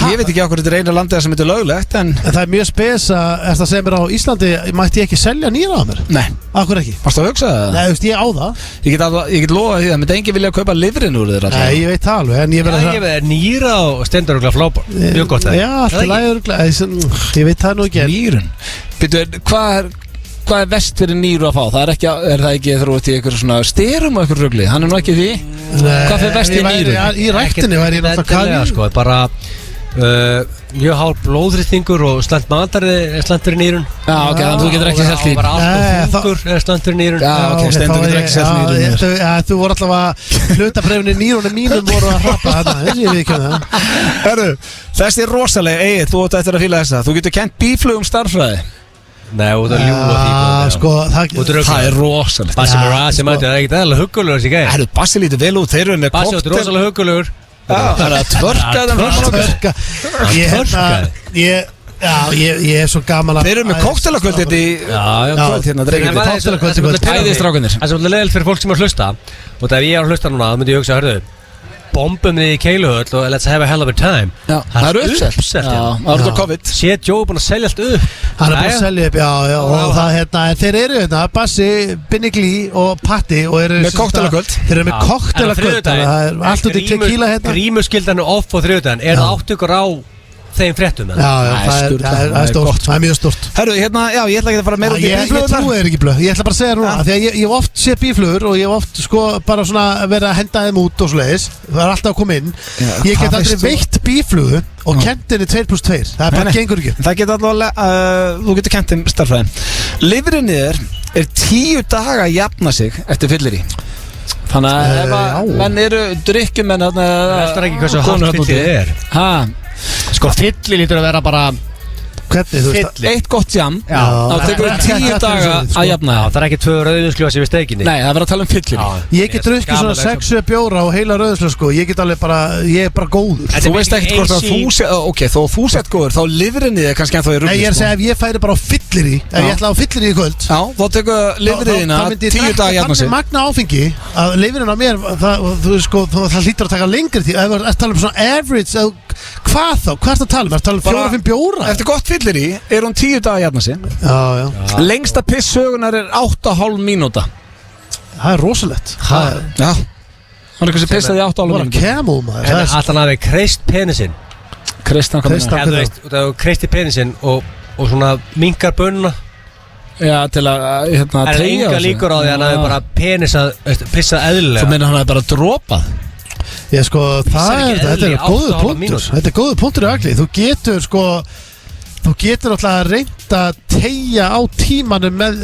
ég veit ekki okkur þetta er eina landið sem þetta er löglegt en það er mjög spes að eftir að segja mér á Íslandi mætti ég ekki selja nýra á mér. Nei. Akkur ekki? Varstu að hugsa það? Nei, þú veist, ég á það. Ég get lofað því það myndi enginn vilja kaupa lifrin úr þér. Nei, ég veit það alveg en ég verði það. Ég veið nýra og stendur og flábár. Mjög gott það. Já, alltaf lægur. Ég veit það nú ekki. Nýrun. Býtu, hvað er vest fyrir nýru að fá? Er það ekki þú ert í einhver svona styrum og einhver rugli? Hann er nú ekki því. Hvað fyrir vest í nýru? Í ræktinni væri ég náttúrulega sko, bara mjög hálf blóðrýttingur og slæmt slantur í nýrun. Já, ok, þannig að þú getur ekki selt í. Bara allt og þungur slantur í nýrun. Já, ok, Stendur getur ekki selt nýrun. Þú voru alltaf að hlutabrefni nýrunum mínum voru að hrappa þarna. Ég veit ekki það. Herru, þessi er rosalega Egill, þú átt eftir að fíla þessa. Þú getur kennt býflugum starffræði. Nei, út að ljúga því sko, það er rosalegt. Bassi Marassi mætti, það er ekkert eðalega huggulegur þessi gæði. Bassi lítur vel út, þeir eru með Bassi átti rosalega huggulegur. Það er að tvörka Ég er svo gaman að Þeir eru með koktelakvöld þetta í kvöld hérna drengir. Það er svolítið leiðilegt fyrir fólk sem er að hlusta. Og þegar ég er að hlusta núna, þá myndi ég hugsa, hörðu, bombum þið í Keiluhöll og let's have a hell of a time. Það eru uppselt. Það eru þetta COVID. Sé Joe búin að selja allt upp. Hann er búin að selja upp, já. Og það hérna, þeir eru hérna, Bassi, Binni Glí og Patti og eru með koktelakvöld. Þeir eru með koktelakvöld. Það er allt út í tequila hérna. Grímuskyldan er off á þriðjudaginn. Er það átt ykkur á þeim fréttum? Já, það er stórt, það er mjög stórt. Herru, hérna, já, ég ætla ekki að fara meira út í bíflugur. Ég trúi þér ekki blöð, ég ætla bara að segja núna því að ég hef oft séð bíflugur og ég hef oft sko bara svona verið að henda þeim út og svoleiðis. Það er alltaf að koma inn. Ég get aldrei veitt bíflugu og kent henni 2+2. Það er bara gengur ekki. Það geta allavega, þú getur kent þeim starffræðin. Lifrinni er 10 daga að jafna sig eftir fyllir í. Þannig að ef menn eru drykkjumenn Það er ekki hversu hátt fyllið er. Sko fylli lítur að vera bara Hvernig, þú veist eitt gott jam þá tekur við 10 daga að jafna. Það er ekki 2 rauðvinsglösi við steikinni. Nei, það verður að tala um fyllir. Ég get drukkið svona 6 bjóra og heila rauðvinsglösi sko. Ég get alveg bara, ég er bara góður. Þú veist ekkert hvort að þú sett góður þá lifrinni þig kannski ennþá í rugli. Nei, ég er að segja ef ég færi bara á fyllir í ef ég ætla á fyllir í kvöld þá tekur lifrinniðina 10 daga að jafna sig. Það myndi magna áfengi að lifrin á mér það hlýtur að taka lengri tíð. Ef það tala um svona average hvað þá? Hvað er það að tala um? Er það að tala um 4-5 bjóra? Eftir gott fyllir í er hún 10 daga að jafna sig. Já. Lengsta pisssögunar er 8,5 mínúta. Það er rosalegt. Já. Hann er kannski pissaði 8,5 mínúta. Camel maður. Alltaf hann hafi kreist penisinn. Kristan Kreisti penisinn og svona minkar bönuna. Já, til að Það er enga líkur á því að hann hafi bara pissað eðlilega. Þú meina hann hafi bara dropað? Ég sko, þetta er góður punktur. Þetta er góður punktur í agli. Þú getur alltaf reynt að teygja á tímanum með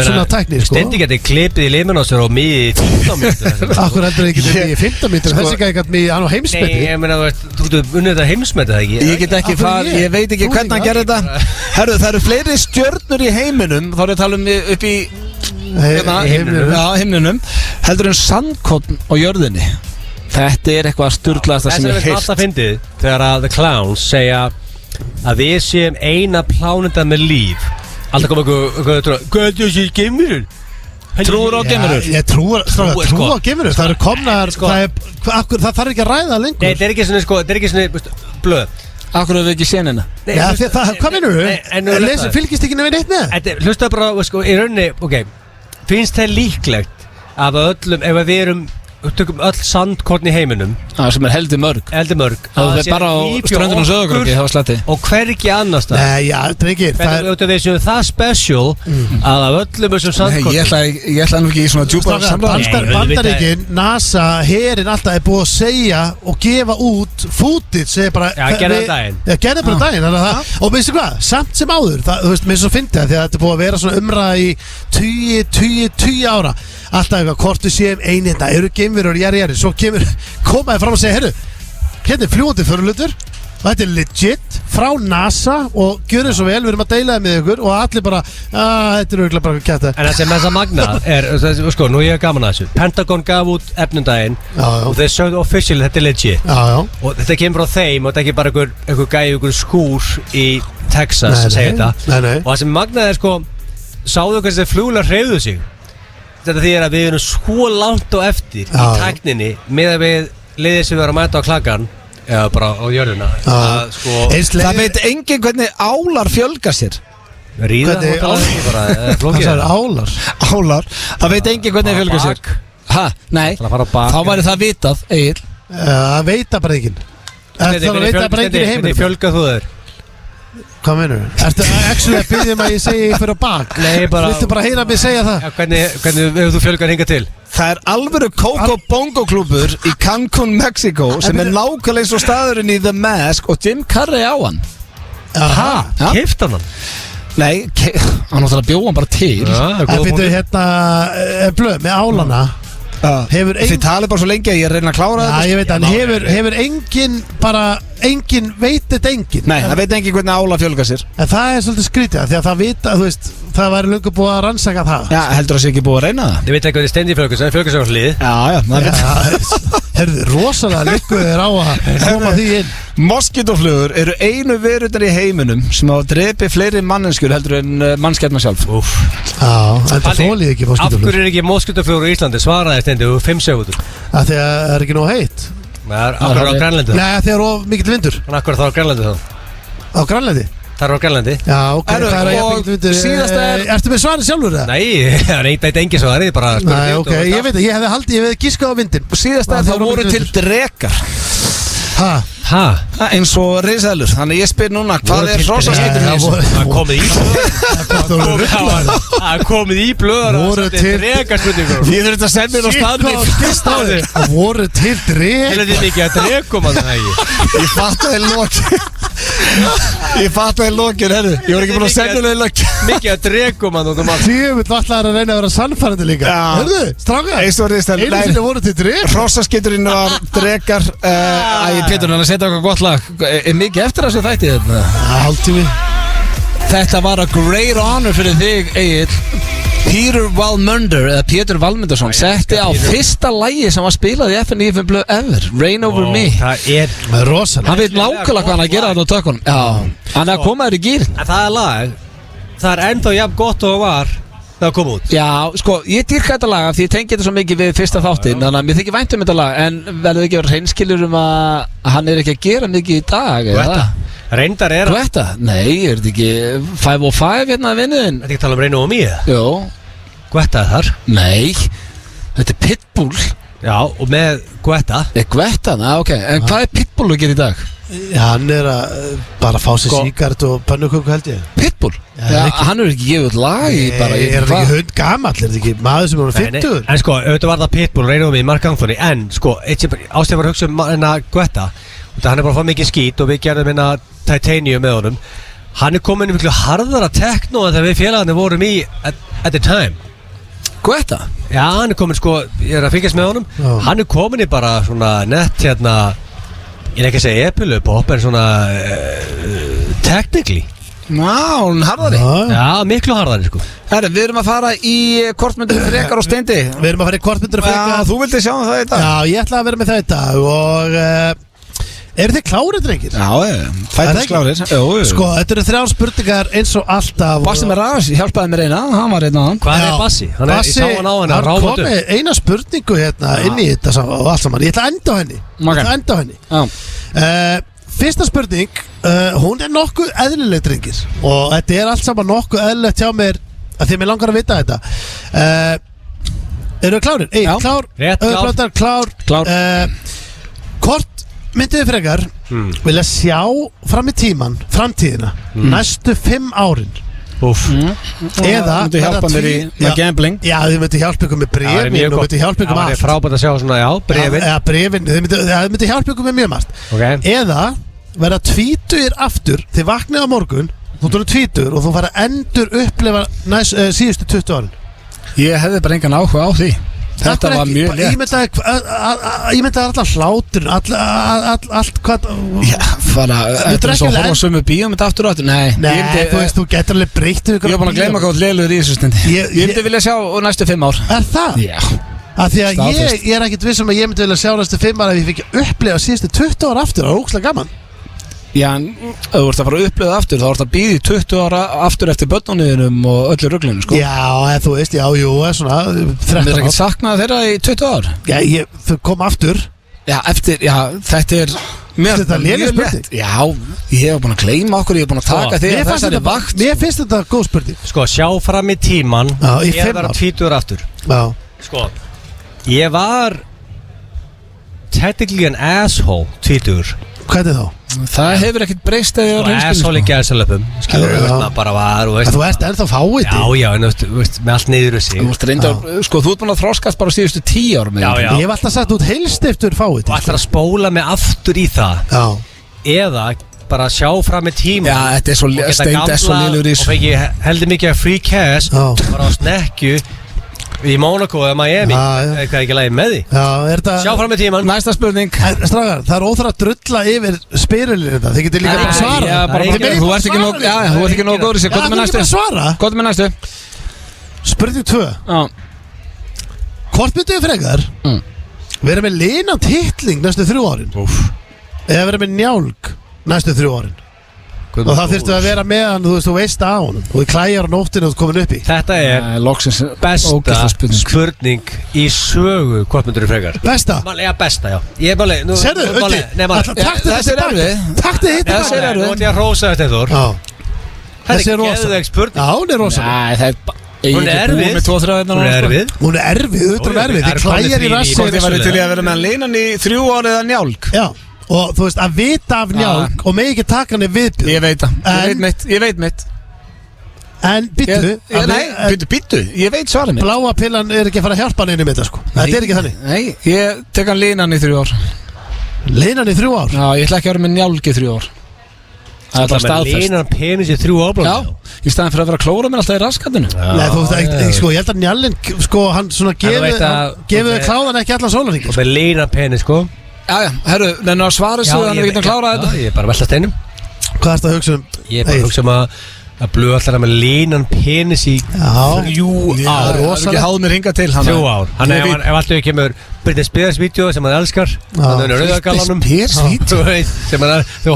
svona tækni sko. Stendi geti klipið í limin á sér og mið í 15 mínútur. Akkur heldur ekki mið í 15 mínútur. Þessi gæti mið hann á heimsmeti. Nei, ég meina, þú getur unnið þetta heimsmeti, það ekki? Ég get ekki ég veit ekki hvernig hann gerir þetta. Herru, það eru fleiri stjörnur í heiminum. Þá er ég að tala um upp í himninum. Heldur sandkorn á jörðinni. Þetta er eitthvað sturglaðasta sem ég heilt. Þess að alltaf fyndið þegar að The Clowns segja að við séum eina plánenda með líf. Alltaf kom eitthvað hvað er þessi geimurur? Trúur á geimurur? Ég trúur á geimurur. Það eru komnar það þarf ekki að ræða lengur. Nei, þetta er ekki svona blöð. Akkur hefur við ekki séð hérna? Hvað minnur þú? Fylgist ekki nefnir neitt með? Hlusta bara í rauninni, finnst það líklegt að öllum, ef við erum tökum öll sandkorn í heiminum sem er heldur mörg það er bara á ströndunum Söðugröki og hvergi annars það. Nei, já, drengir það special að af öllum þessum sandkorn ég ætla nú ekki í svona djúpar samræðan. Bandaríkin, NASA, herinn alltaf er búið að segja og gefa út footage gerða bara daginn og veistu hvað, samt sem áður þú veist, mér svo fyndi það því að þetta er búið að vera svona umræða í 20 ára alltaf eitthvað, hvort við séum einhenda eru geimverur og jæri, svo komaði fram og segja, hérna er fljúandi förlutur og þetta er legit frá NASA og gjör þið svo vel, við erum að deila það með ykkur og allir bara, þetta er auðvitað bara kæta. En það sem þess að magna er, sko, nú ég er gaman að þessu Pentagon gaf út efnundaginn og þeir sögðu officially, þetta er legit og þetta kemur frá þeim og þetta er ekki bara einhver gæi, einhver skúr í Texas að segja þetta og það sem magna er, sko, sáðu hvað þessi fluglar hreyfðu sig. Þetta því að við erum svo langt á eftir í tækninni með að við liðið sem við erum að mæta á klakkan eða bara á jörðuna Það veit enginn hvernig álar fjölga sér. Ríða álar Það veit enginn hvernig fjölga sér. Nei, þá væri það vitað Egil. Það veita bara enginn. Það veita bara enginn í heiminum. Hvernig fjölga þú þér? Hvað meinur þú? Ertu actually að byrja að ég segja ég fyrir á bak? Nei, bara viltu bara heyra mig segja það? Hvernig hefur þú fjölgar hingað til? Það er alvöru Coco Bongo klúbur í Cancún, Mexico sem er nákvæmlega eins og staðurinn í The Mask og Jim Carrey á hann. Keypti hann? Nei, hann átti að bjóða hann bara til. En finnstu hérna blöð með álana Þið talið bara svo lengi að ég reyna að klára þetta. Já, ég veit að hefur engin veit þetta engin. Nei, það veit engin hvernig ála fjölga sér. En það er svolítið skrítið því að það vita, þú veist, það væri löngu búið að rannsaka það. Já, heldur það sé ekki búið að reyna það? Ég veit ekki hvað þið stendi í Ferguson, Ferguson var hlið. Já, Herðu, rosalega líkuð þér á að koma því inn. Moskítoflugur eru einu verurnar í heiminum sem hafa drepið fleiri manneskjur heldur en mannskjarnar sjálf. Já, en það þólið ekki Af moskítoflugur. hverju er ekki moskítoflugur í Íslandi? Svaraði stendi 5 segundur. Af því að það er ekki nóg heitt. Akkur á Grænlandi. Nei, því að of mikill vindur. Akkur þá á Grænlandi þá. Á Grænlandi? Það er á Grænlandi. Já, ok, Herru, það er að og mikill vindur. síðasta er- Ertu með svarið sjálfur það? Nei, það er engin svarið, bara Nei, ok, ég veit það, ég hefði haldið, ég hefði giskað á vindin. Síðast að það voru til drekar Hæ? Hæ? eins og risaðlur. Þannig ég spyr núna, hvað Voru er til hrossaskítur í drekar? þessu? Já, Það komið í Það komið í blöðar Voru til- Drekaspurningur Ég þurfti að senda þér á staðnum. Það voru til dreg. Heldur þið mikið að drekum að það ekki Ég fattaði lokin. Ég fattaði lokin, herru. Ég var ekki búin að senda þér lokin. Mikið að drekum að það Tíumill allar að reyna að vera sannfærandi líka. Já. Hörðu, strákar, Eins og risaðlur. einu sinni voru til dreg. Hrossaskíturinn var drekar. Æ, Pétur, hann að setja okkar gott lag. Er mikið eftir þessu þætti þetta? Hálftími. Þetta var a great honor fyrir þig, Egill. Peter Valmundur, eða Pétur Valmundarsson, setti á fyrsta lagi sem var spilað í FNÍF Blöð ever, Rain Over Me. Það er Það er rosalega. Hann veit nákvæmlega hvað hann að gera þetta á tökunum. Já, hann er að koma þér í gýr. En það er lag Það er ennþá jafn gott og það var Það að koma út Já, sko, ég dýrka þetta lag af því ég tengi þetta svo mikið við fyrsta þáttinn, þannig að mér þykir vænt þetta lag, en verður ekki að vera hreinskilur að hann er ekki að gera mikið í dag, eða? Reyndar er Guetta? Nei, er þetta ekki 505 hérna að vinnuðin? Þetta er ekki að tala um Reino og Mía Jó, Guetta er þar nei, þetta er Pitbull. Já, og með Guetta Guetta, na, ok, en hvað er Pitbull að gera í dag? Já, hann er að bara fá sér Sko- síkart og pönnuköku held ég. Pitbull? Já, Já, ekki. hann er ekki gefið út lag í bara Er hann ekki hund gamall, er þetta ekki maður sem er 50? En sko, auðvitað var það Pitbull, Reino og Mía, Mark Anthony En sko, ástæðan var að hugsa um hennar Guetta Hann er bara að fá mikið skít og við gerðum hennar Titanium með honum Hann er komin í miklu harðara techno en þegar við félagarnir vorum í at the time Guetta? Já, hann er komin sko, ég er að fylgjast með honum Já. Hann er komin í bara svona nett hérna Ég er ekki að segja epilupop en svona technically Ná, hún harðari. Já. Já, miklu harðari sko Herri, við erum að fara í kortmyndur frekar og steindi. Við erum að fara í kortmyndur að Já, freka. þú vildi sjá það í dag. Já, ég ætla að vera með það í dag og eru þið klárið, drengir? Já, Er það fætast ekki? klárir. Jú, Sko, þetta eru 3 spurningar eins og alltaf. Bassi með ræðs, hjálpaði mér eina, hann var einn á hann. Hvað Já. er Bassi? Hann er, ég sá hann á hann að hann ráfa kom með eina spurningu hérna inn í þetta og allt saman. Ég ætla að enda á henni. Ég ætla að enda á henni. Já. Fyrsta spurning, hún er nokkuð eðlileg, drengir. Og þetta er allt saman nokkuð eðlilegt hjá mér að því að mér langar að vita þetta. Eru þið klárir? Já. Klár? Rétt, klár. Plóter, klár. Klár. Hvort myndið þið frekar vilja sjá fram í tíman, framtíðina, næstu 5 árin? Úff Eða Þú hjálpa mér í með gambling. Já, þið myndi hjálpa ykkur með Það er brefin mjög og gott myndi hjálpa ykkur Það með er allt. frábært að sjá svona, já, brefin Já, brefin, þið myndi hjálpa ykkur með mjög margt. Ok Eða vera tvítugir aftur, þið vaknið á morgun, þú tónu tvítur og þú fara að endur upplefa síðustu 20 árin. Ég hefði bara engan áhuga á því. Þetta var mjög létt. Ég myndi að allar hlátur, allt hvað. Já, fara, þetta er ekki svo að horfa alveg- á sömu bíómynd aftur og aftur. Nei, Nei, ég myndi, þú veist, þú getur alveg breytt ég var búin að gleyma hvað leilur í þessu stundi. Ég- Ég myndi vilja sjá næstu 5 ár. Er það? Já. Af því að Staðfest. ég er ekkert vissum að ég myndi vilja sjá næstu 5 ára ef ég fikk upplega síðustu 20 ára aftur. Það er ógslag gaman. Já, en ef þú ert að fara að upplifa það aftur, þá ert að býða í 20 ára aftur eftir börnunniðinum og öllu ruglunum, sko. Já, en þú veist, já, jú, svona Mér 13 er ára. ekki saknað þeirra í 20 ár. Já, þau kom aftur. Já, þetta er Þetta er léleg mjög spurning. létt. Já, ég hef búin að gleyma okkur, ég hef búin að taka þig Mér að fannst þessari þetta- vakt. Mér finnst þetta góð spurning. Sko, sjá fram í tíman Já, í 5 Ég var ár. 20 aftur Já, Sko, ég var technically an asshole 20 hvað er þá? Það hefur ekkert breyst eða Og asshole í gæðsalöpum Skilur, Já. þú veist, maður bara var En þú ert ennþá fáið Já, já, en þú veist, með allt niður þessi Þú ert reyndar, sko, þú ert búin að þroskast bara síðustu 10 árum. Já, já. Ég hef alltaf sagt út heilstiftur fáið. Og ætlar að spóla mig aftur í það Já, Eða bara sjá fram í tíman Já, þetta er svo, og geta Steind er svo gamblað lélur í og þessu. fengi heldur mikið free cash Já. bara á snekju Í Monaco eða Miami Eitthvað ekki lægi með því Sjá fram með tíman Næsta spurning Strákar, það óþara að drulla yfir spyrilin þetta Þið getur líka bara að svara Þú ert ekki nóg góður í sig Hvað er með næstu? Spurning 2 Hvort myndu þið frekar vera með linan titling næstu 3 árin eða vera með njálg næstu 3 árin og það þurftu að vera með hann þú veist á honum og þið klæjar á nóttinu og þú komin upp í Þetta er besta spurning í sögu hvort myndu þið frekar Besta? Já, besta, já Ég er bara Serðu, Ötti Þessi er erfið Takk þið hitt Nú ætlum ég að rósa þetta þór Þessi er rosa geðveik spurning Já, hún er rosa Hún er erfið Hún er erfið, auðvitað erfið Þið klæjar í rassi Þið væri til að vera með linan í 3 ári eða njálg Já, og þú veist að vita af njálg og með ekki taka hann í viðbjörn Ég veit það, ég veit mitt En Býttu, ég veit svarið mitt Bláa pillan er ekki að fara að hjálpa hann inn í þetta sko Þetta er ekki þannig Nei, ég tek hann linan í 3 ár Linan í 3 ár? Já, ég ætla ekki að vera með njálg í 3 ár Það er bara staðfest Línan penis í 3 ár Já, í staðin fyrir að vera að klóra mér alltaf í raskatinu Nei, þú veist ekki, sko, ég held að njálinn sko, hann svona gefið kláðan ekki allan sólarhringinn Og með línan penis, sko Já, herru, nennu að svara svo þannig að við getum klárað þetta Ég er bara að velta steinum Hvað ertu að hugsa um? Ég er bara að hugsa um að blöða alltaf með línan penis í 3 ár Það er ekki háð mér hinga til 3 ár Hann ef alltaf kemur Britney Spears vídeo sem hann elskar Hann er rauðagallanum sem þú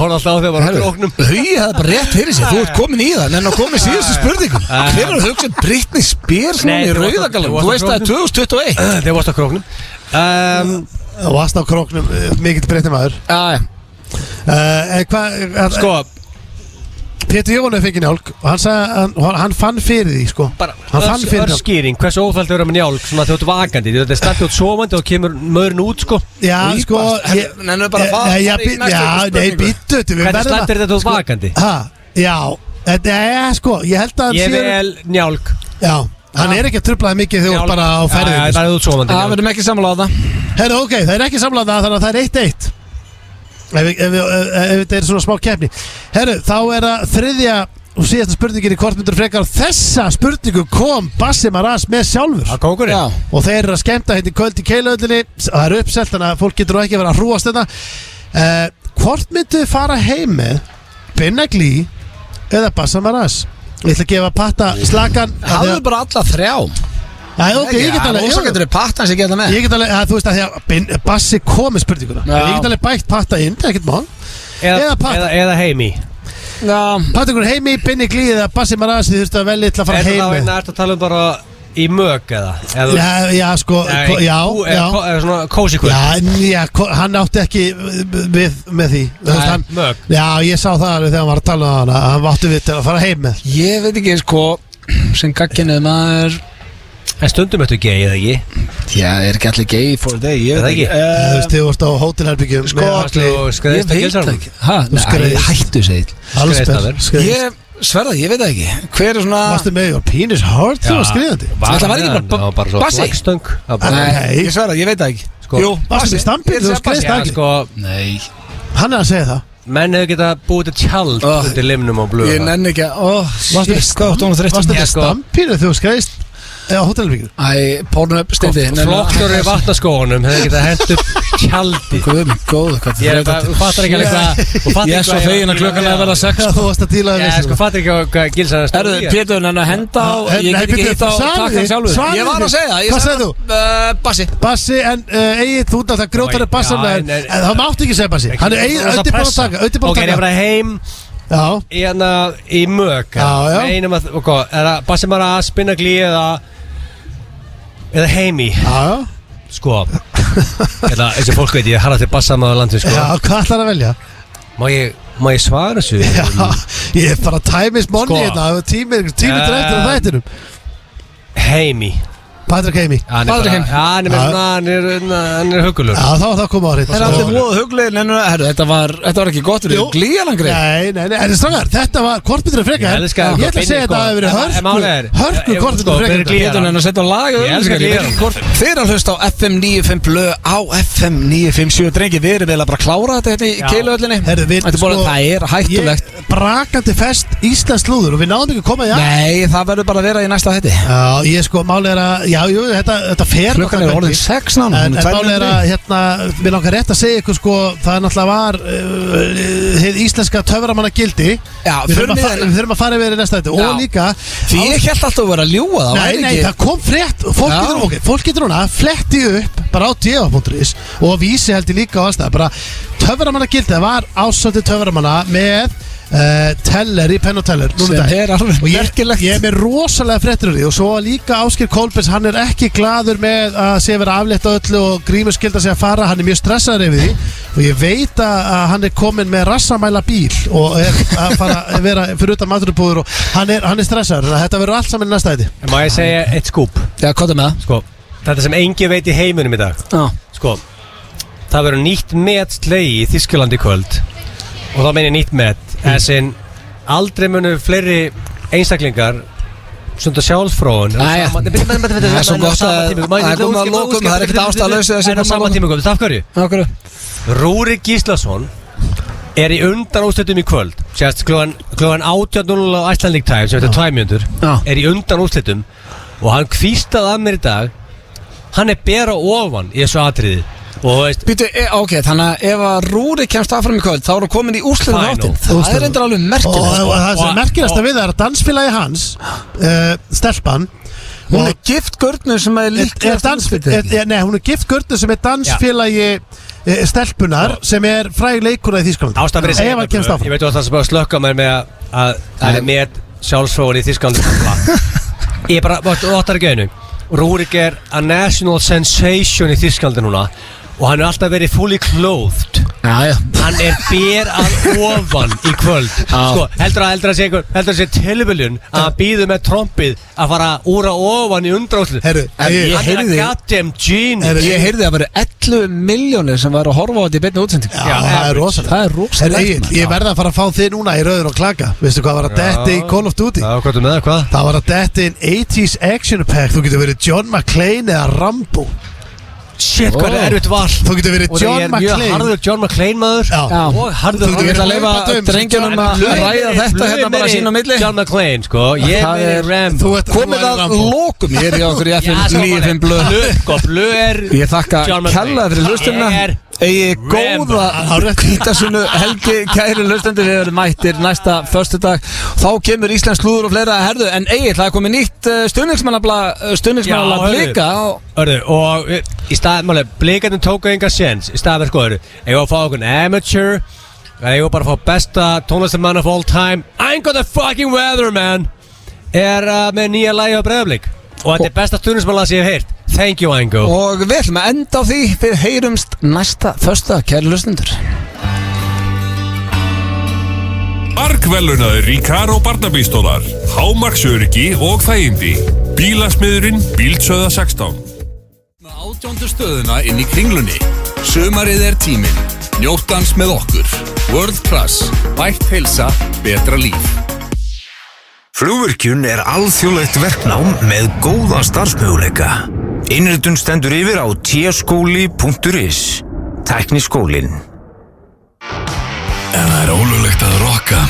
horfði alltaf á þegar hann var oknum Ég hefði bara rétt fyrir sig, þú ert komin í það en að koma í síðustu spurningum Hver er að hugsa um Britney Spears núna í rauðagallanum? Þú veist það er 2021 Þegar varst á króknum Og varst á króknum, mikill Britney maður Sko Pétur Jóhann fengið njálg og hann sagði hann fann fyrir því sko hann fann fyrir njálg Skýring, hversu ófælt er með njálg svona þegar þú ert vakandi þetta er stætt út sofandi og kemur möðurinn út sko Já sko Nennu bara að fara Nei, býttu Hvernig stætt er þetta út vakandi? Já, sko, ég held að Ég vel njálg Já, hann er ekki að trublaði mikið þegar þú ert bara á ferðinni Það er út sofandi Það verðum ekki samlað á það Herru, ok, það er ekki samlað á það þannig að það er 1-1 Ef þetta er svona smá keppni Herru, þá er það þriðja og síðasta spurningin í hvort myndur frekar þessa spurningu kom Bassi Maras með sjálfur og þeir eru að skemmta hérna í kvöld í Keilahöllinni það er uppselt þannig að fólk getur ekki verið að hrúast þetta hvort myndu fara heim með Binna Glee eða Bassi Maras ég ætla að gefa Patta slagan Hafðu bara alla 3 Já, ok, ég get alveg Ósa getur þið Pattan sem geta með Ég get alveg, þú veist að því að Bassi kom með spurninguna Ég get alveg bætt Patta inn, ekkert mál Eða heimi Pattingur heimi, Binni Glíð eða Bassi Maras Þið þurftu að velja eitthvað að fara heim með Er þetta að tala um bara í mög eða? Já, sko, já Svona cozy kvöld Já, hann átti ekki með því Mög Já, ég sá það alveg þegar hann var að tala um hana Hann átti við til að fara heim með Ég veit ekki, sko sem gagginnið maður En stundum ertu gay, eða ekki? Já, er ekki allir gay for a day Ég veit ekki Þú veist, þið vorst á hótelherbyggjum Skræðist að gilsarnum Nei, hættu segil Ég sverða, ég veit það ekki Hver er svona Varstu með your penis hard þú var skriðandi Það var ekki bara Bassi Nei, ég sverða, ég veit það ekki Jú, Bassi stampið, þú skriðist það ekki Nei Hann er að segja það Menn hefur getað búið til tjald undir limnum á blöða Ég nenni ekki að Varstu með stampið þú skriðist eða hótelherbyggjum Æ, Pornhub steindi Flottur í vatnaskónum hefur getað hent upp tjaldi Góð, Þú fattar ekki alveg Ég er svo fegin að klukkan að verða 6 Þú varst að díla Ég sko fattar ekki hvað gilsar að Erðu, Pétur, en að henda á Ég get ekki hitt á takkan sjálfur Ég var að segja Hvað segðu þú? Bassi Bassi, en Egil, þú ert að grjóta þér Bassan en það mátti ekki segja Bassi Hann er auðvitað búin að taka Ok, ég var að heim í mög Einum að, er það Bassi Maras, Binna Glee eða heimi Sko eins og fólk veit ég harða til Bassamaður landið sko Já, hvað ætlar að velja? Má ég svara þessu? Já, ég er bara time is money hérna Tími drættir á þættinum Heimi Patrik Heimi Hann er hugulur Já, þá kom á hreint Það er alltaf móðu huglegin en þetta var ekki gott fyrir glíalangrið Nei, en strákar, þetta var kortbyttur frekar Ég ætla að segja þetta að það hefur verið hörku kortbyttur frekar Pétur en að setja á lag Þeir að hlusta á FM 95 blöð á FM 957 drengi, við erum vel að bara klára þetta í Keilahöllinni Það er hættulegt Brakandi fest Íslands slúður og við náðum ekki að koma í Nei, það verður bara að vera í næsta hætti Já, ég sko, máli er að Já, jú, þetta fer Klukkan er orðin 6 nána. En máli að, mér langar rétt að segja ykkur sko, það náttúrulega var hið íslenska töframannagildi. Já, við þurfum að fara yfir í næsta þetta. Og líka því ég held alltaf að vera að ljúga það. Nei, það kom frétt. Fólk getur núna fletti upp bara á df.is og vísi held ég líka á allstað. Bara töframannagildi, það var ásöndi töframanna með Teller í Penn og Teller sem er alveg merkilegt. Ég er með rosalega fréttir úr því og svo líka Ásgeir Kolbens, hann er ekki gladur með að sé vera aflétt á öllu og Grímur skilda sig að fara, hann er mjög stressaður yfir því og ég veit að hann er komin með rassamæla bíl og er að fara að vera fyrir utan maturubúður og hann er stressaður, þetta verður allt saman í næsta ætti. Má ég segja eitt skúp? Já, hvað er með það? Sko, þetta sem engin veit í heiminum í dag. Sko, það verður nýtt met slegið í Þýskalandi í kvöld og þá meina ég nýtt met en aldrei munu fleiri einstaklingar svona sjálfsfróun það er svo gott að það er komið að lokum, það er ekkert ástæðalösi en á sama tíma komið, af hverju? Rúrik Gíslason er í undanúrslitum í kvöld sérst klukkan 18:00 á Icelandic Time sem heitir 2 mínútur er í undanúrslitum og hann hvíslaði að mér í dag hann er bera ofan í þessu atriði og veist Býtu, ok, þannig að ef að Rúrik kemst áfram í kvöld þá er hann komin í úrslitum áttin. Það er endur alveg merkilegt og það sem er merkilegast að við það er að dansfélagi hans stelpan hún er gift Gurnur sem er líklega Nei, hún er gift Gurnur sem er dansfélagi stelpunar sem er fræg leikuna í Þýskalandi ástæðan fyrir ef hann kemst áfram. Ég veit að það sem bara slökka mér með að það er með sjálfsfróun í Þýskalandi ég bara, óttar ekki einu Rúrik er a national sensation í Þýskalandi núna og hann er alltaf verið fully clothed hann er ber að ofan í kvöld sko, heldur að sé tilviljun að býðu með trompið að fara úr að ofan í undraúslu ég heyrði að vera 11 milljónir sem var að horfa á þetta í beinni útsendingu. Það er rosalega ég verða að fara að fá þig núna í rauðin og klaka veistu hvað var að detti í Call of Duty það var að detti in 80's action pack þú getur verið John McClane eða Rambo. Shit, hvað er erfitt val. Þú getur verið John McClane og það er mjög harður John McClane maður og harður Þú getur að leifa drengjunum að ræða þetta hérna bara sín á milli. John McClane, sko ég er Rambo komið að lokum ég er í okkur í FM 95 blöð ég þakka kærlega fyrir hlustunina eigi góða hvítasunnu helgi kæri hlustendur við erum mættir næsta föstudag þá kemur Íslands slúður og fleira herðu en eigi það er komið nýtt stuðningsmannabla blika og í stað blikarnir tóku enga séns í stað verð skoður ég var að fá okkur amateur ég var bara að fá besta tónlistarmann of all time I ain't got the fucking weather man með nýja lagi á Breiðablik og þetta er besta stuðningsmannlag sem ég hef heyrt. Thank you, Ingo. Og við ætlum að enda á því við heyrumst næsta föstudag, kæri hlustendur. Margvelunaður Recaro barnabílstólar, hámarksöryggi og þægindi. Bílasmiðurinn Bíldsöða 16. 18. stöðuna inn í Kringlunni. Sumarið er tíminn. Njóttans með okkur. World Class. Bætt heilsa, betra líf. Flugvirkjun er alþjóðlegt verknám með góða starfsmöguleika. Innritun stendur yfir á tskóli.is. Tækniskólinn. Ef það er ólöglegt að rokka,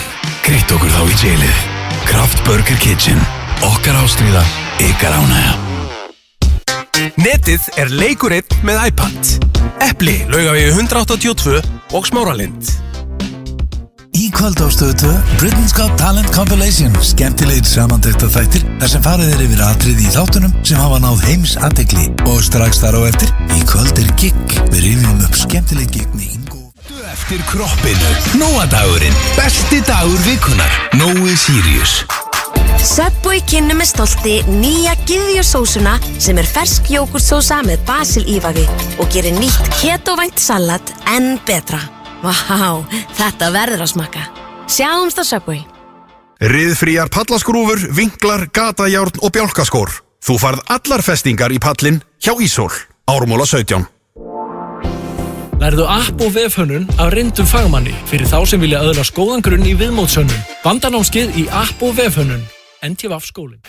krydd okkur þá í jailið. Kraft Burger Kitchen. Okkar ástríða, ykkar ánægja. Netið er leikur einn með iPad. Epli, Laugavegi 182 og Smáralind. Í kvöld á Stöð 2, Britain's Got Talent Compilation, skemmtilegir samantekt af þættir þar sem farið er yfir atriði í þáttunum sem hafa náð heims athygli og strax þar á eftir, í kvöld er gigg, við rifjum upp skemmtileg gigg með Ingo. Eftir kroppinu, Nóadagurinn, besti dagur vikunar, Nói Sirius. Subway kynnir með stolti nýja gyðjusósuna sem er fersk jógurtsósa með basilívafi og gerir nýtt ketovænt salat enn betra. Vá, þetta verður að smakka. Sjáumst á Subway. Riðfríar pallaskrúfur, vinklar, gatajárn og bjálkaskór. Þú farð allar festingar í pallin hjá Ísól. Ármúla 17. Lærðu app og vefhönnun af reyndum fagmanni fyrir þá sem vilja öðlast góðan grunn í viðmótshönnun. Vandanámskeið í app og vefhönnun. NTVAF skólinn.